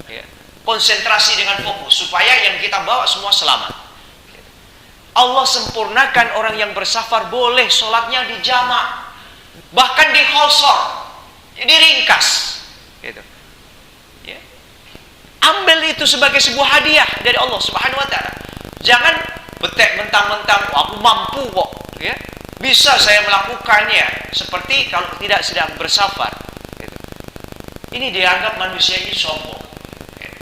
Ya. Konsentrasi dengan fokus supaya yang kita bawa semua selamat. Allah sempurnakan orang yang bersafar boleh sholatnya di jamak, bahkan di khosor, diringkas. Gitu. Ya. Ambil itu sebagai sebuah hadiah dari Allah Subhanahu Wa Taala. Jangan betek mentang-mentang aku mampu kok, ya. Bisa saya melakukannya. Seperti kalau tidak sedang bersafar. Gitu. Ini dianggap manusia ini sombong. Ya.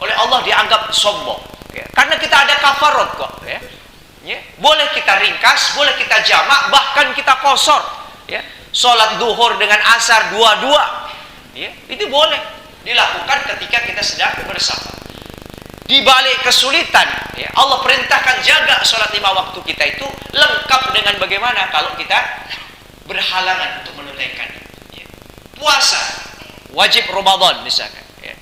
Oleh Allah dianggap sombong. Ya. Karena kita ada kafarot kok. Ya. Ya, boleh kita ringkas, boleh kita jamak, bahkan kita qashar, ya. Sholat duhur dengan asar dua-dua, ya, itu boleh dilakukan ketika kita sedang bersafar. Di balik kesulitan, ya, Allah perintahkan jaga sholat 5 waktu kita itu lengkap dengan bagaimana kalau kita berhalangan untuk menunaikan. Ya. Puasa wajib Ramadan misalkan. Ya.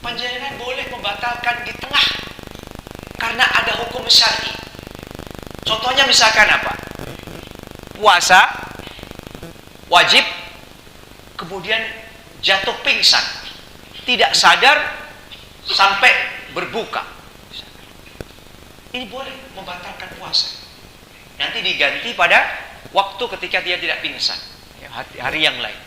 Panjenengan boleh membatalkan di tengah. Karena ada hukum syar'i. Contohnya misalkan apa? Puasa wajib, kemudian jatuh pingsan, tidak sadar sampai berbuka. Ini boleh membatalkan puasa. Nanti diganti pada waktu ketika dia tidak pingsan, ya, hari yang lain.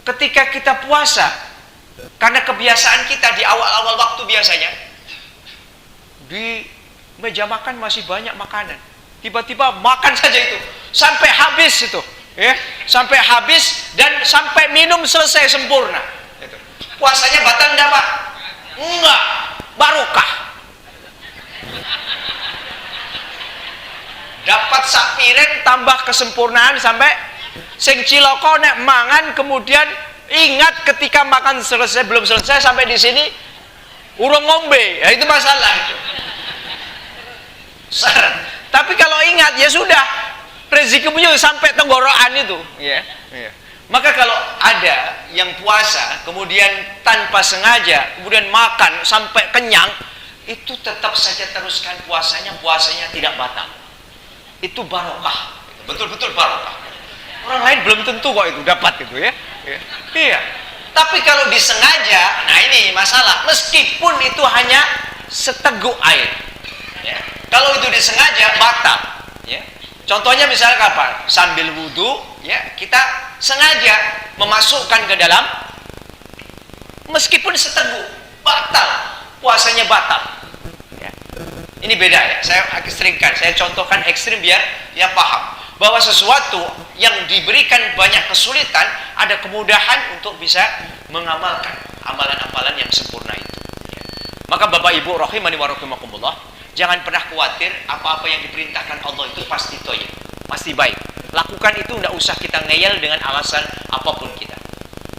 Ketika kita puasa, karena kebiasaan kita di awal-awal waktu biasanya di meja makan masih banyak makanan, tiba-tiba makan saja itu sampai habis itu, ya, sampai habis dan sampai minum selesai sempurna. Itu. Puasanya batal enggak Pak? Enggak, barokah. Dapat sak piring tambah kesempurnaan sampai sing ciloko nek mangan kemudian ingat ketika makan selesai, belum selesai sampai di sini urung ngombe, ya itu masalah itu. Tapi kalau ingat ya sudah, rezekimu sampai tenggorokan itu, ya. Ya. Maka kalau ada yang puasa kemudian tanpa sengaja kemudian makan sampai kenyang, itu tetap saja teruskan puasanya, puasanya tidak batal. Itu barokah, betul-betul barokah. Orang lain belum tentu kok itu dapat itu, ya. Ya. Iya. Tapi kalau disengaja, nah ini masalah. Meskipun itu hanya seteguk air, ya. Kalau itu disengaja batal, ya. Contohnya misalnya kapan? Sambil wudhu, ya, kita sengaja memasukkan ke dalam, meskipun seteguk, batal, puasanya batal. Ya. Ini beda ya. Saya ekstrimkan, saya contohkan ekstrim biar ya paham bahwa sesuatu yang diberikan banyak kesulitan ada kemudahan untuk bisa mengamalkan amalan-amalan yang sempurna itu. Ya. Maka Bapak Ibu rahimani wa rahimakumullah, jangan pernah khawatir apa-apa yang diperintahkan Allah itu pasti thayyib, pasti baik. Lakukan itu, tidak usah kita ngeyel dengan alasan apapun kita.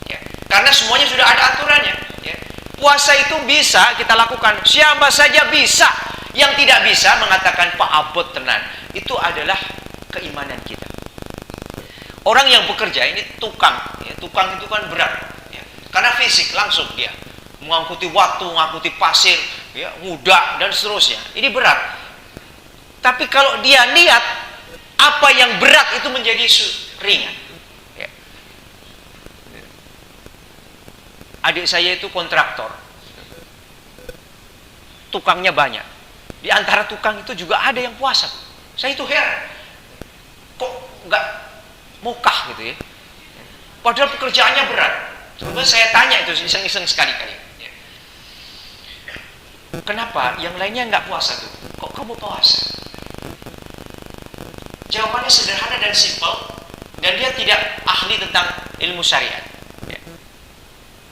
Ya. Karena semuanya sudah ada aturannya. Ya. Puasa itu bisa kita lakukan, siapa saja bisa. Yang tidak bisa mengatakan Pak Abot tenan, itu adalah keimanan kita. Orang yang bekerja ini tukang, ya, tukang itu kan berat, ya, karena fisik langsung dia mengangkuti waktu, mengangkuti pasir, ya, mudah dan seterusnya. Ini berat. Tapi kalau dia lihat apa yang berat itu menjadi ringan. Ya. Adik saya itu kontraktor, tukangnya banyak. Di antara tukang itu juga ada yang puasa. Saya itu heran, kok nggak mukah gitu ya, padahal pekerjaannya berat. Coba saya tanya itu iseng-iseng sekali-kali, ya. Kenapa yang lainnya nggak puasa tuh, kok kamu puasa? Jawabannya sederhana dan simpel, dan dia tidak ahli tentang ilmu syariat, ya.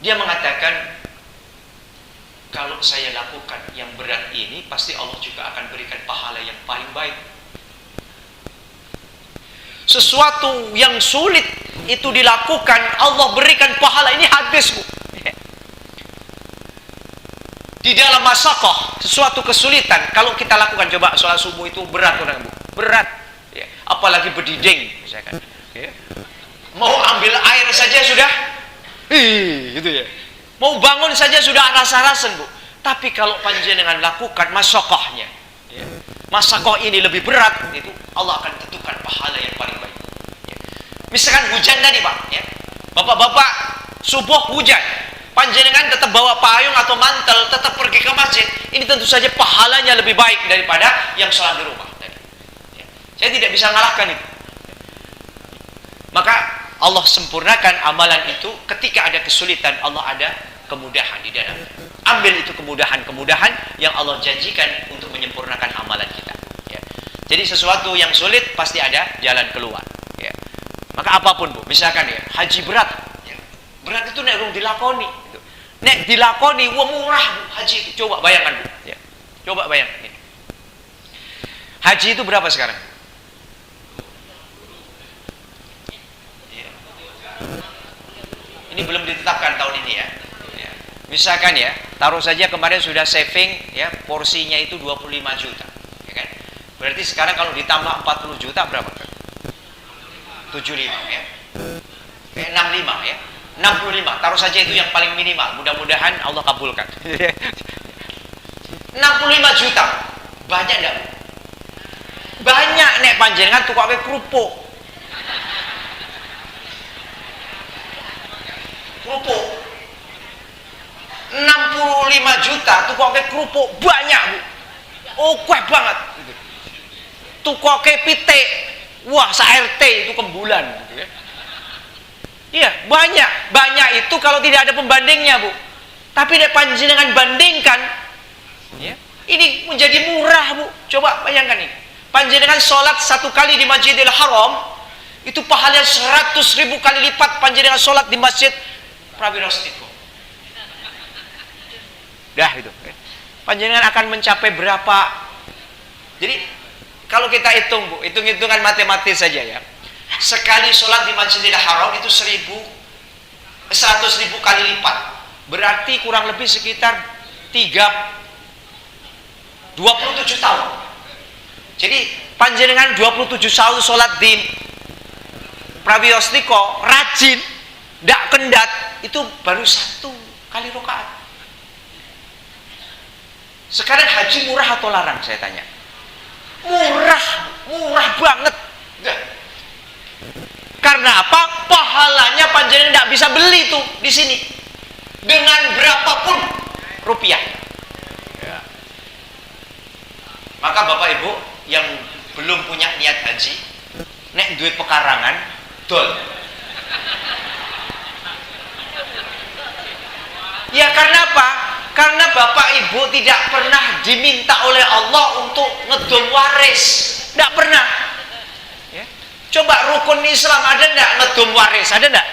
Dia mengatakan, kalau saya lakukan yang berat ini, pasti Allah juga akan berikan pahala yang paling baik. Sesuatu yang sulit itu dilakukan, Allah berikan pahala. Ini hadis, Bu. Di dalam masakoh, sesuatu kesulitan, kalau kita lakukan, coba sholat subuh itu berat, orang Bu, berat. Ya. Apalagi berdiding, misalkan. Ya. Mau ambil air saja sudah Gitu ya. Mau bangun saja sudah rasa-rasen, Bu. Tapi kalau panjenengan lakukan masyaqahnya, ya, masyaqah ini lebih berat, itu Allah akan tentukan pahala yang paling baik. Ya. Misalkan hujan tadi, Pak, ya. Bapak-bapak subuh hujan, panjenengan tetap bawa payung atau mantel, tetap pergi ke masjid. Ini tentu saja pahalanya lebih baik daripada yang sholat di rumah. Ya. Saya tidak bisa ngalahkan itu. Maka Allah sempurnakan amalan itu. Ketika ada kesulitan, Allah ada kemudahan di dalamnya. Ambil itu kemudahan-kemudahan yang Allah janjikan untuk menyempurnakan amalan kita. Ya. Jadi sesuatu yang sulit pasti ada jalan keluar. Ya. Maka apapun, Bu, misalkan ya haji berat, ya. Berat itu nek rung dilakoni. Gitu. Nek dilakoni, wah murah, Bu, haji itu. Coba bayangkan, Bu. Ya. Coba bayangkan. Ini. Haji itu berapa sekarang? Ya. Ini belum ditetapkan tahun ini ya. Misalkan ya, taruh saja kemarin sudah saving ya, porsinya itu 25 juta, ya kan? Berarti sekarang kalau ditambah 40 juta berapa? 75 ya. 65 ya. 65, taruh saja itu yang paling minimal. Mudah-mudahan Allah kabulkan. 65 juta. Banyak enggak? Banyak nek panjenengan tukang kerupuk. Kerupuk 65 juta tukang kerupuk banyak, Bu. Oh, kuat banget. Tukang pite, wah, sa-RT itu kembulan. Gitu ya. Iya, banyak. Banyak itu kalau tidak ada pembandingnya, Bu. Tapi nek panjenengan bandingkan, ya, ini menjadi murah, Bu. Coba bayangkan ini. Panjenengan sholat 1 kali di Masjidil Haram, itu pahalanya 100.000 kali lipat panjenengan sholat di Masjid Prawirastiko. Dah itu. Panjenengan akan mencapai berapa? Jadi kalau kita hitung, Bu, hitung-hitungan matematis saja ya. Sekali sholat di Masjidil Haram itu 100.000 kali lipat. Berarti kurang lebih sekitar 27 tahun. Jadi panjenengan 27 tahun sholat di Prawirastiko, rajin, ndak kendat, itu baru 1 kali rakaat. Sekarang haji murah atau larang, saya tanya? Murah, murah banget. Karena apa? Pahalanya panjenengan tidak bisa beli tuh di sini dengan berapapun rupiah. Ya. Maka Bapak Ibu yang belum punya niat haji, nek duwe pekarangan, dol. Ya karena apa? Karena Bapak Ibu tidak pernah diminta oleh Allah untuk ngedol waris. Tidak pernah. Ya. Coba rukun Islam ada enggak ngedol waris? Ada enggak?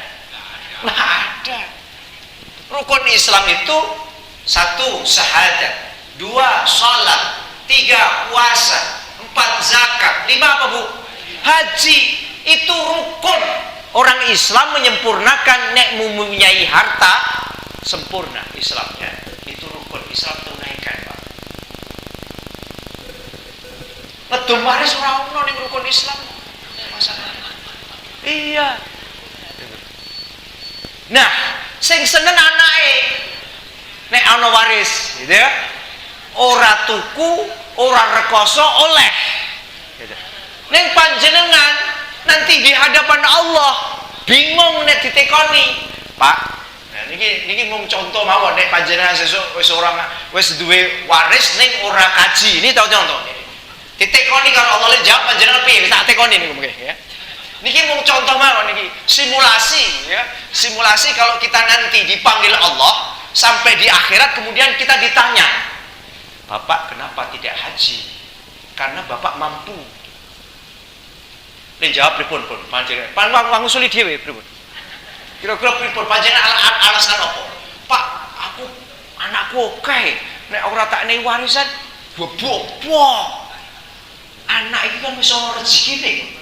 Nah, ada. Rukun Islam itu 1 syahadat, 2 salat, 3 puasa, 4 zakat, 5 apa, Bu? Haji. Itu rukun. Orang Islam menyempurnakan nek mempunyai harta, sempurna Islamnya. Itu rukun Islam tunaikan, Pak. Ngedol waris ora ono ning rukun Islam. Masalah. Iya. Nah, sing seneng anake nek ana waris, gitu ya. Ora tuku, ora rekoso oleh. Gitu. Ning panjenengan nanti di hadapan Allah bingung nek ditekoni, Pak. Nah, niki mung contoh mawon nek panjenengan sesuk wis duwe waris ning ora kaji. Ini tau contoh. Ditekoni karo Allah le jawab panjenengan piye? Wis tak tekoni niku mungkin ya. Niki mung contoh mawon niki, simulasi ya. Simulasi kalau kita nanti dipanggil Allah sampai di akhirat kemudian kita ditanya, "Bapak kenapa tidak haji?" Karena Bapak mampu. Nek jawab pripun pun panjenengan. Panjenengan ngusuli dhewe pripun? Kira-kira pripun panjenengan alasan apa? Pak, anakku oke. Nek ora tak nehi warisan, bobo. Anak itu kan wis ana rezekine.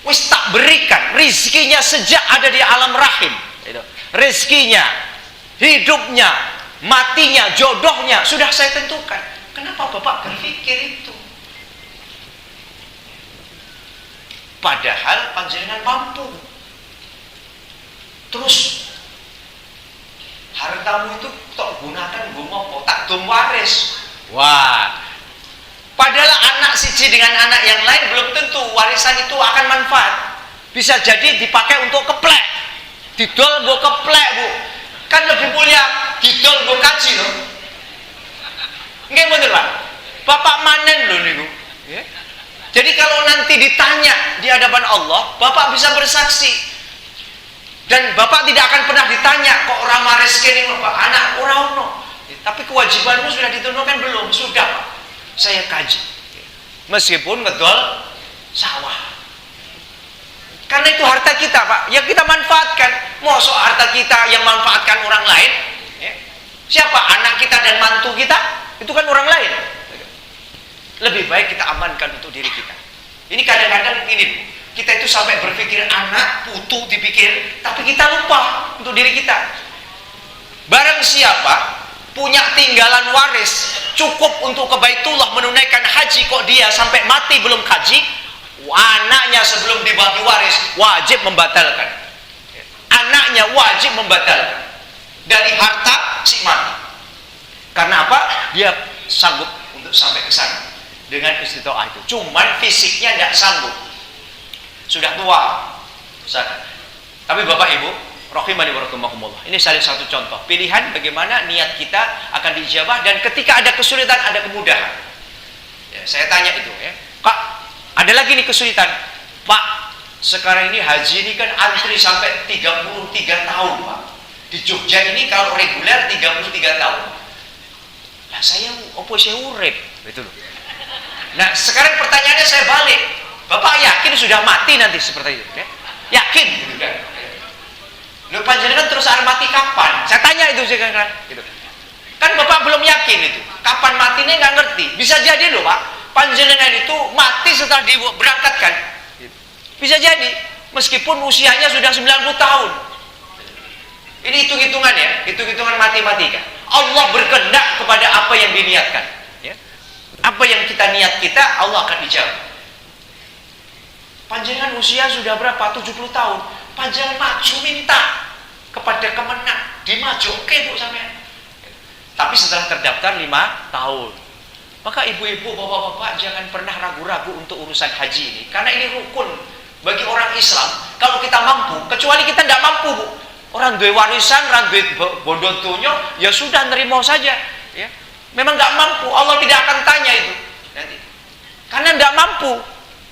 Wis tak berikan rezekinya sejak ada di alam rahim. Rezekinya, hidupnya, matinya, jodohnya sudah saya tentukan. Kenapa Bapak berpikir itu? Padahal panjenengan mampu. Terus hartamu itu tok gunakan gue mau tak dom waris. Wah, padahal anak siji dengan anak yang lain belum tentu warisan itu akan manfaat. Bisa jadi dipakai untuk keplek, didol gue keplek bu, kan lebih mulia didol gue kaji loh. Nggak bener pak, bapak manen loh nih bu. Jadi kalau nanti ditanya di hadapan Allah, bapak bisa bersaksi. Dan bapak tidak akan pernah ditanya, kok orang mares kene bapak anak orang no. Tapi kewajibanmu sudah ditunaikan belum? Sudah pak. Saya kaji. Meskipun ngedol sawah. Karena itu harta kita pak, yang kita manfaatkan. Mosok harta kita yang manfaatkan orang lain. Siapa? Anak kita dan mantu kita? Itu kan orang lain. Lebih baik kita amankan untuk diri kita. Ini kadang-kadang ini, kita itu sampai berpikir anak, putu dipikir, tapi kita lupa untuk diri kita. Barang siapa punya tinggalan waris cukup untuk ke Baitullah menunaikan haji, kok dia sampai mati belum haji, anaknya sebelum dibagi waris wajib membatalkan. Anaknya wajib membatalkan dari harta si mati. Karena apa? Dia sanggup untuk sampai ke sana dengan istitoah itu. Cuman fisiknya tidak sanggup. Sudah tua. Tapi Bapak Ibu, rahimani wa rahimakumullah. Ini salah satu contoh pilihan bagaimana niat kita akan dijabah, dan ketika ada kesulitan ada kemudahan. Ya, saya tanya itu ya. Kak, ada lagi nih kesulitan. Pak, sekarang ini haji ini kan antri sampai 33 tahun, Pak. Di Jogja ini kalau reguler 33 tahun. Lah saya opo saya urip, gitu loh. Nah, sekarang pertanyaannya saya balik. Bapak yakin sudah mati nanti seperti itu? Ya? Yakin? Gitu kan? Loh, panjenengan terus arep mati kapan? Saya tanya itu sekarang. Gitu. Kan Bapak belum yakin itu. Kapan matinya nggak ngerti. Bisa jadi loh Pak, panjenengan itu mati setelah diberangkatkan. Bisa jadi. Meskipun usianya sudah 90 tahun. Ini hitung-hitungan ya. Hitung-hitungan matematika. Allah berkehendak kepada apa yang diniatkan. Apa yang kita niat kita, Allah akan dijawab. Panjangan usia sudah berapa? 70 tahun. Panjangan maju minta kepada kemenang. Dimajuke bu sampean. Tapi setelah terdaftar 5 tahun. Maka ibu-ibu, bapak-bapak jangan pernah ragu-ragu untuk urusan haji ini. Karena ini rukun bagi orang Islam. Kalau kita mampu, kecuali kita tidak mampu bu. Orang duwe warisan, orang duwe bondo dunyo, ya sudah nerimo saja. Ya. Memang nggak mampu, Allah tidak akan tanya itu nanti. Karena nggak mampu.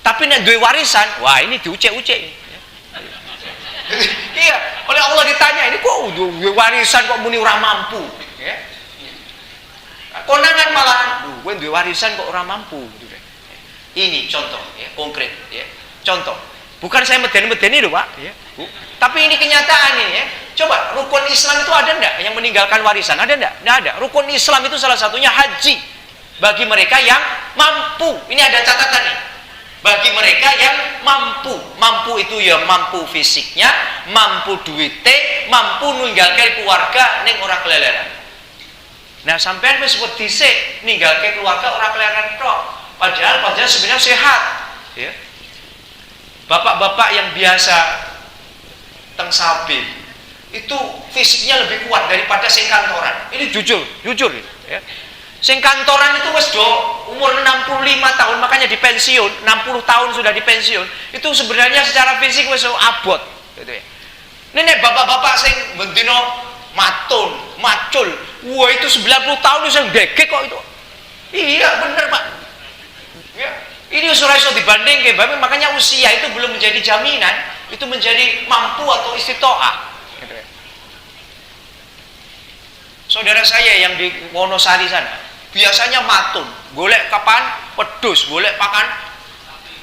Tapi nek duwe warisan, wah ini diucek-ucek. Iya, oleh Allah ditanya, ini kok duwe warisan kok muni ora mampu, ya. Konangan malah, kowe duwe warisan kok ora mampu. Ini contoh ya, konkret ya. Contoh. Bukan saya medeni-medeni loh, Pak, ya. Tapi ini kenyataan ini ya. Coba rukun Islam itu ada enggak yang meninggalkan warisan? Ada enggak? Enggak ada. Rukun Islam itu salah satunya haji. Bagi mereka yang mampu. Ini ada catatan nih. Bagi mereka yang mampu. Mampu itu ya mampu fisiknya, mampu duitnya, mampu ninggalkan keluarga ning ora keleleran. Nah, sampean wis wedi sik ninggalke keluarga ora keleleran tok. Padahal sebenarnya sehat, ya. Bapak-bapak yang biasa teng sabil itu fisiknya lebih kuat daripada sing kantoran. Ini jujur ya. Sing kantoran itu wis do umur 65 tahun, makanya di pensiun, 60 tahun sudah di pensiun. Itu sebenarnya secara fisik wis abot gitu ya. Nenek bapak-bapak sing bendino macul. Wah, itu 90 tahun wis gege kok itu. Iya, bener, Pak. Ya. Ini usul iso dibanding ke bapak, makanya usia itu belum menjadi jaminan itu menjadi mampu atau istitoah. Gitu ya. Saudara saya yang di Wonosari sana, biasanya matun, golek kapan pedus, golek pakan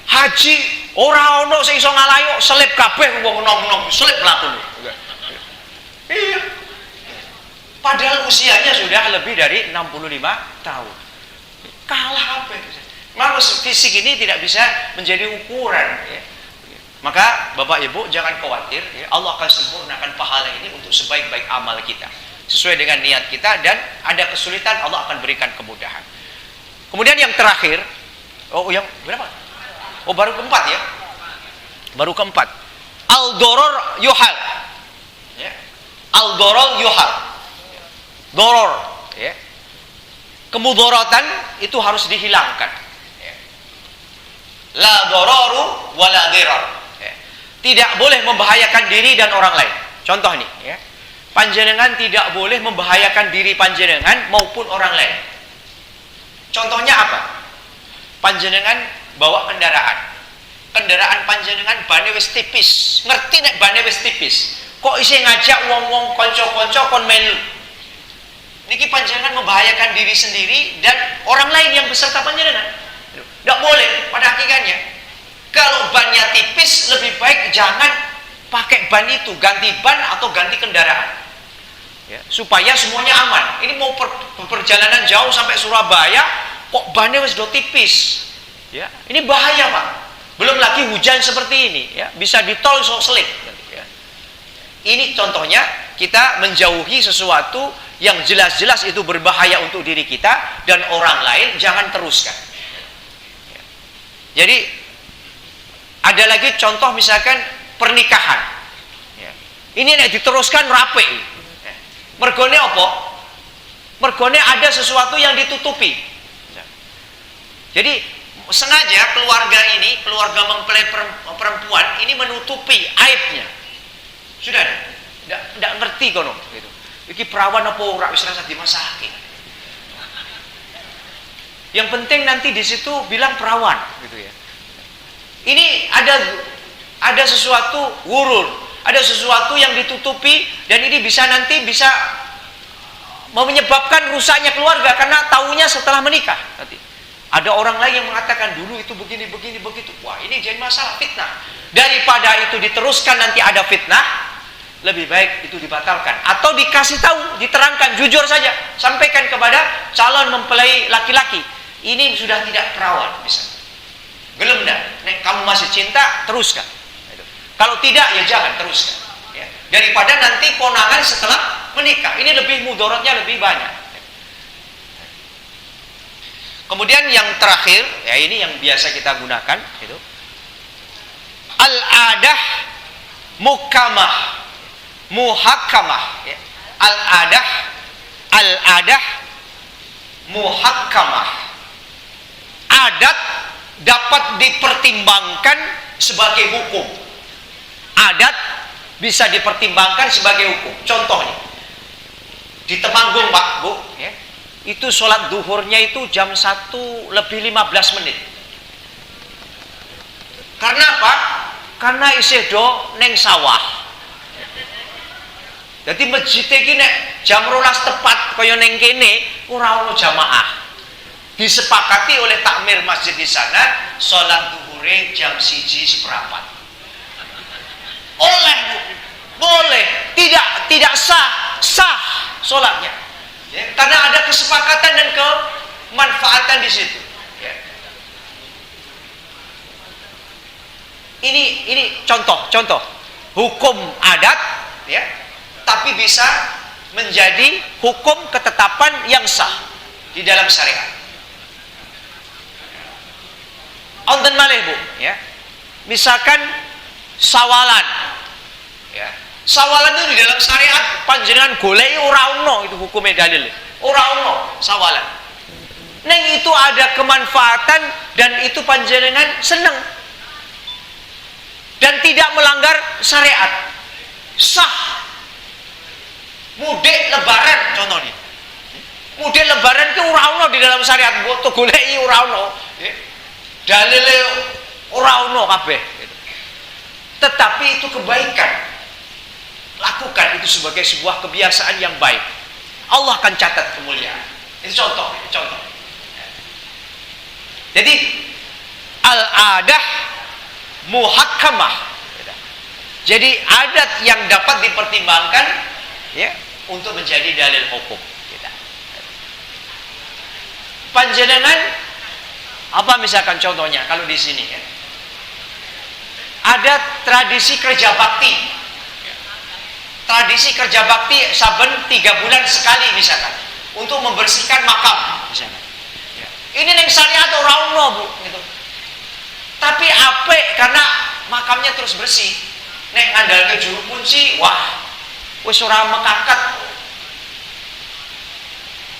haji, ora ono sing iso ngalayo, selip kabeh wong nom-nom, selip lakon. Iya. Padahal usianya sudah lebih dari 65 tahun. Kalah apa itu? Maka fisik ini tidak bisa menjadi ukuran ya. Maka Bapak Ibu jangan khawatir ya. Allah akan sempurnakan pahala ini untuk sebaik-baik amal kita sesuai dengan niat kita, dan ada kesulitan Allah akan berikan kemudahan. Kemudian yang terakhir, yang berapa? Baru keempat ya. Baru keempat. Al-doror yuhal ya. Al-doror yuhal. doror, ya. Kemudorotan itu harus dihilangkan, ya. La dororu wala dirar, ya. Tidak boleh membahayakan diri dan orang lain. Contoh nih, ya. Panjenengan tidak boleh membahayakan diri panjenengan maupun orang lain. Contohnya apa? Panjenengan bawa kendaraan panjenengan bane wis tipis, ngerti nek bane wis tipis, kok isih ngajak wong-wong kanca-kanca kon melu. Niki panjenengan membahayakan diri sendiri dan orang lain yang beserta panjenengan. Tidak boleh pada hakikatnya. Kalau bannya tipis, lebih baik jangan pakai ban itu, ganti ban atau ganti kendaraan, ya, supaya semuanya aman. Ini mau perjalanan jauh sampai Surabaya, kok bannya wis do tipis, ya, ini bahaya Pak. Belum lagi hujan seperti ini, ya, bisa ditol so selip, ya. Ini contohnya kita menjauhi sesuatu yang jelas-jelas itu berbahaya untuk diri kita dan orang lain, jangan teruskan. Ya. Jadi ada lagi contoh misalkan pernikahan, ya. Ini nek diteruskan rapi, ya. Mergone apa? Mergone ada sesuatu yang ditutupi, ya. Jadi sengaja keluarga mempelai perempuan ini menutupi aibnya. Sudah tidak ngerti kono gitu. Iki perawan apa ora wis rasa dimasake. Yang penting nanti di situ bilang perawan gitu ya. Ini ada sesuatu gurur, ada sesuatu yang ditutupi dan ini bisa menyebabkan rusaknya keluarga karena taunya setelah menikah nanti. Ada orang lain yang mengatakan dulu itu begini begitu. Wah, ini jadi masalah fitnah. Daripada itu diteruskan nanti ada fitnah, lebih baik itu dibatalkan atau dikasih tahu, diterangkan jujur saja, sampaikan kepada calon mempelai laki-laki. Ini sudah tidak perawan misalnya. Gelem dah, nek kamu masih cinta, teruskan. Kalau tidak ya jangan teruskan. Ya. Daripada nanti konangan setelah menikah, ini lebih mudaratnya lebih banyak. Kemudian yang terakhir, ya ini yang biasa kita gunakan, itu al-adah muhakkamah, ya. Al-adah muhakkamah. Adat dapat dipertimbangkan sebagai hukum. Adat bisa dipertimbangkan sebagai hukum. Contohnya di Temanggung Pak, Bu, ya. Itu sholat duhurnya itu jam 1 lebih 15 menit. Karena apa? Karena isih do neng sawah. Jadi masjid iki nek jam 12 tepat kaya neng kene ora ono jamaah. Disepakati oleh takmir masjid di sana sholat duhure jam 1:15. Boleh, tidak sah sholatnya. Ya, karena ada kesepakatan dan kemanfaatan di situ. Ya. Ini contoh hukum adat, ya, tapi bisa menjadi hukum ketetapan yang sah di dalam syariat. Onten malih Bu, ya. Misalkan sawalan, ya. Sawalan itu di dalam syariat panjenengan goleki ora ono itu hukumnya dalil. Ora ono sawalan. Neng itu ada kemanfaatan dan itu panjenengan seneng. Dan tidak melanggar syariat. Sah. Mudik lebaran contohnya. Mudik lebaran itu ora ono di dalam syariat, mbok goleki ora ono. Dalile ora ono kabeh. Tetapi itu kebaikan. Lakukan itu sebagai sebuah kebiasaan yang baik. Allah akan catat kemuliaan. Itu contoh. Jadi al-adah muhakkamah. Jadi adat yang dapat dipertimbangkan, ya, untuk menjadi dalil hukum. Panjenengan apa misalkan contohnya kalau di sini, ya, ada tradisi kerja bakti. Tradisi kerja bakti saben 3 bulan sekali misalkan untuk membersihkan makam misalkan. Ya. Ini neng syariat ora ono Bu gitu. Tapi apik karena makamnya terus bersih. Nek ngandalke juru kunci, wah wis ora mekakat.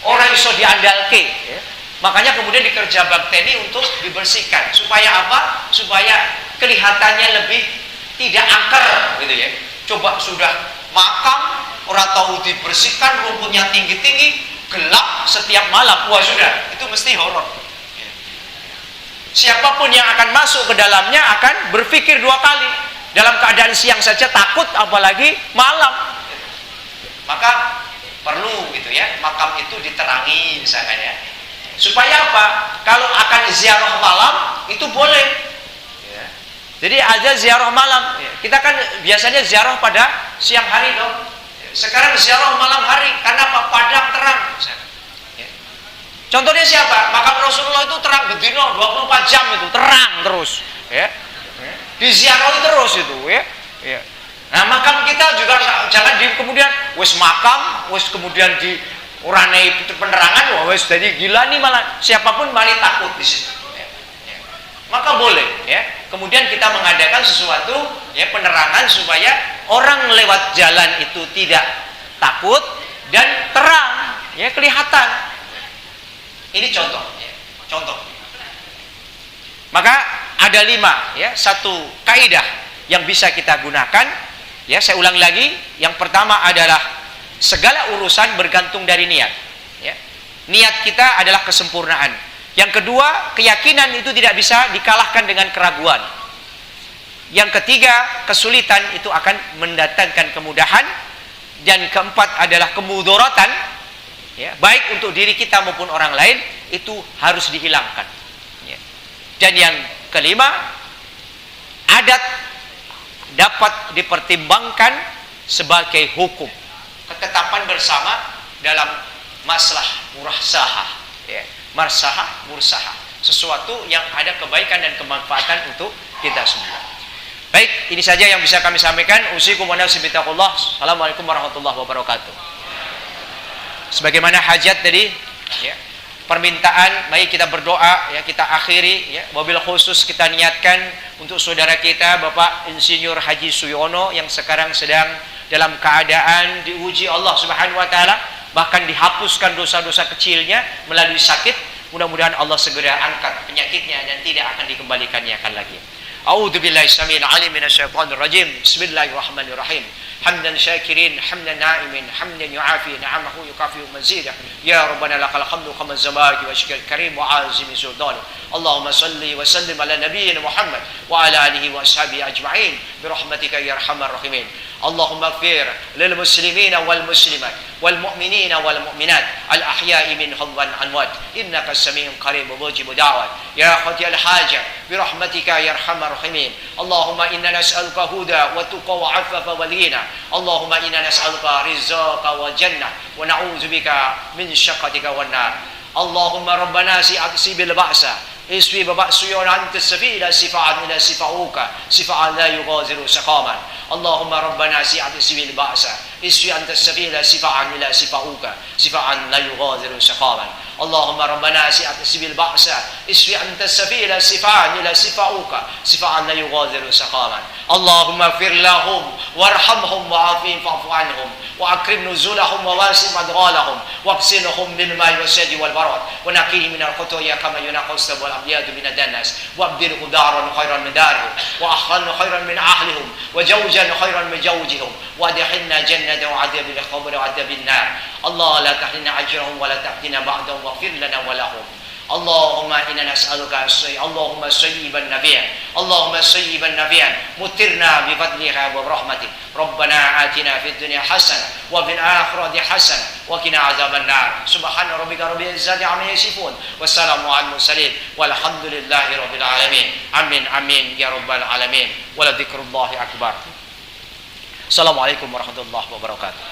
orang iso diandalke, ya. Makanya kemudian dikerja bakteni untuk dibersihkan. Supaya apa? Supaya kelihatannya lebih tidak angker gitu ya. Coba sudah makam, orang tahu dibersihkan, rumputnya tinggi-tinggi, gelap setiap malam. Wah sudah, itu mesti horor. Siapapun yang akan masuk ke dalamnya akan berpikir dua kali. Dalam keadaan siang saja takut, apalagi malam. Maka perlu gitu ya, makam itu diterangi misalkan ya. Supaya apa? Kalau akan ziarah malam itu boleh. Ya. Jadi ada ziarah malam. Ya. Kita kan biasanya ziarah pada siang hari dong. Ya. Sekarang ziarah malam hari karena apa? Padang terang. Ya. Contohnya siapa? Makam Rasulullah itu terang bedino 24 jam itu terang terus. Ya. Diziarahi terus itu. Ya. Ya. Nah makam kita juga jangan kemudian wis makam, wis kemudian di uranai penerangan, wah wis jadi gila nih malah siapapun malah takut di situ. Ya, ya. Maka boleh ya. Kemudian kita mengadakan sesuatu ya penerangan supaya orang lewat jalan itu tidak takut dan terang ya kelihatan. Ini contoh ya, contoh. Maka ada 5 ya, satu kaidah yang bisa kita gunakan ya. Saya ulang lagi, yang pertama adalah segala urusan bergantung dari niat ya. Niat kita adalah kesempurnaan. Yang kedua, keyakinan itu tidak bisa dikalahkan dengan keraguan. Yang ketiga, kesulitan itu akan mendatangkan kemudahan. Dan keempat adalah kemudorotan ya, baik untuk diri kita maupun orang lain, itu harus dihilangkan ya. Dan yang kelima, adat dapat dipertimbangkan sebagai hukum, ketetapan bersama dalam masalah murasahah ya. Marsahah, mursahah, sesuatu yang ada kebaikan dan kemanfaatan untuk kita semua. Baik, ini saja yang bisa kami sampaikan. Usikum wa nafsi bittaqullah. Assalamualaikum warahmatullahi wabarakatuh. Sebagaimana hajat tadi ya, permintaan, mari kita berdoa ya, kita akhiri ya. Wabil khusus kita niatkan untuk saudara kita Bapak Insinyur Haji Suyono yang sekarang sedang dalam keadaan diuji Allah Subhanahu wa taala, bahkan dihapuskan dosa-dosa kecilnya melalui sakit. Mudah-mudahan Allah segera angkat penyakitnya dan tidak akan dikembalikannya akan lagi. A'udzubillahi samil alim minasyaitonir rajim. Bismillahirrahmanirrahim. Hamdan syakirin, hamdan na'imin, hamdan yu'afi na'amahu yukafi mazidah. Ya Rabbana lakal hamdu kama zamaki wa syikal karim wa azimi sultani. Allahumma salli wa sallim ala nabiyyina Muhammad wa ala alihi wa ashabihi ajma'in birahmatika ya arhamar rahimin. Allahumma ighfir lil muslimina wal muslimat wal mu'minina wal mu'minat al ahya'i minhum wal amwat innaka samiun qarib mujibud da'wat ya qadiyal hajat birahmatika ya arhamar rahimin. Allahumma inna nas'aluka huda wa tuqa wa 'afafa wal ghina. Allahumma inna nas'aluka rizqaka wa jannah wa na'udzubika min syaqatika wan nar. Allahumma rabbana si'atsibil ba'sa iswi babak suyon antas safila sifa'an ila sifa'uka sifa'an la yughaziru saqaman. Allahumma rabbana si'atsibil ba'sa iswi antas safila sifa'an ila sifa'uka sifa'an la yughaziru saqaman. Allahumma rabbana si'atsibil ba'sa iswi antas safila sifa'an ila sifa'uka sifa'an la yughaziru saqaman. Allahumma ighfir lahum warhamhum wa'afihim fa'fu anhum wa akrim nuzulahum wa wasi' madghalahum waqsilhum bil ma'i wasadi wal barad wa naqihim min al khutaya kama yunaqas wal abyad min ad-danas wa abdilhu daran khairan min darihim wa ahlan khairan min ahlihim wa zawjan khairan min zawjihim wa adkhilna jannata wa adhabil qabr wa adhabin nar. Allah la tahrina ajrahum wa la taftina ba'dahum waghfir lana wa lahum. Allahumma inna nas'aluka Allahumma sayyiban nabiyan Allahumma sayyiban nabiyan mutirna bi fadlika wa rahmatik. Rabbana atina fid dunya hasanah wa fil akhirati hasanah wa qina azaban nar. Subhana rabbika rabbil izzati amma yasifun wassalamu alal mursalin walhamdulillahi rabbil alamin. Amin amin ya rabbal alamin. Wa la dzikrullahi akbar. Assalamualaikum warahmatullahi wabarakatuh.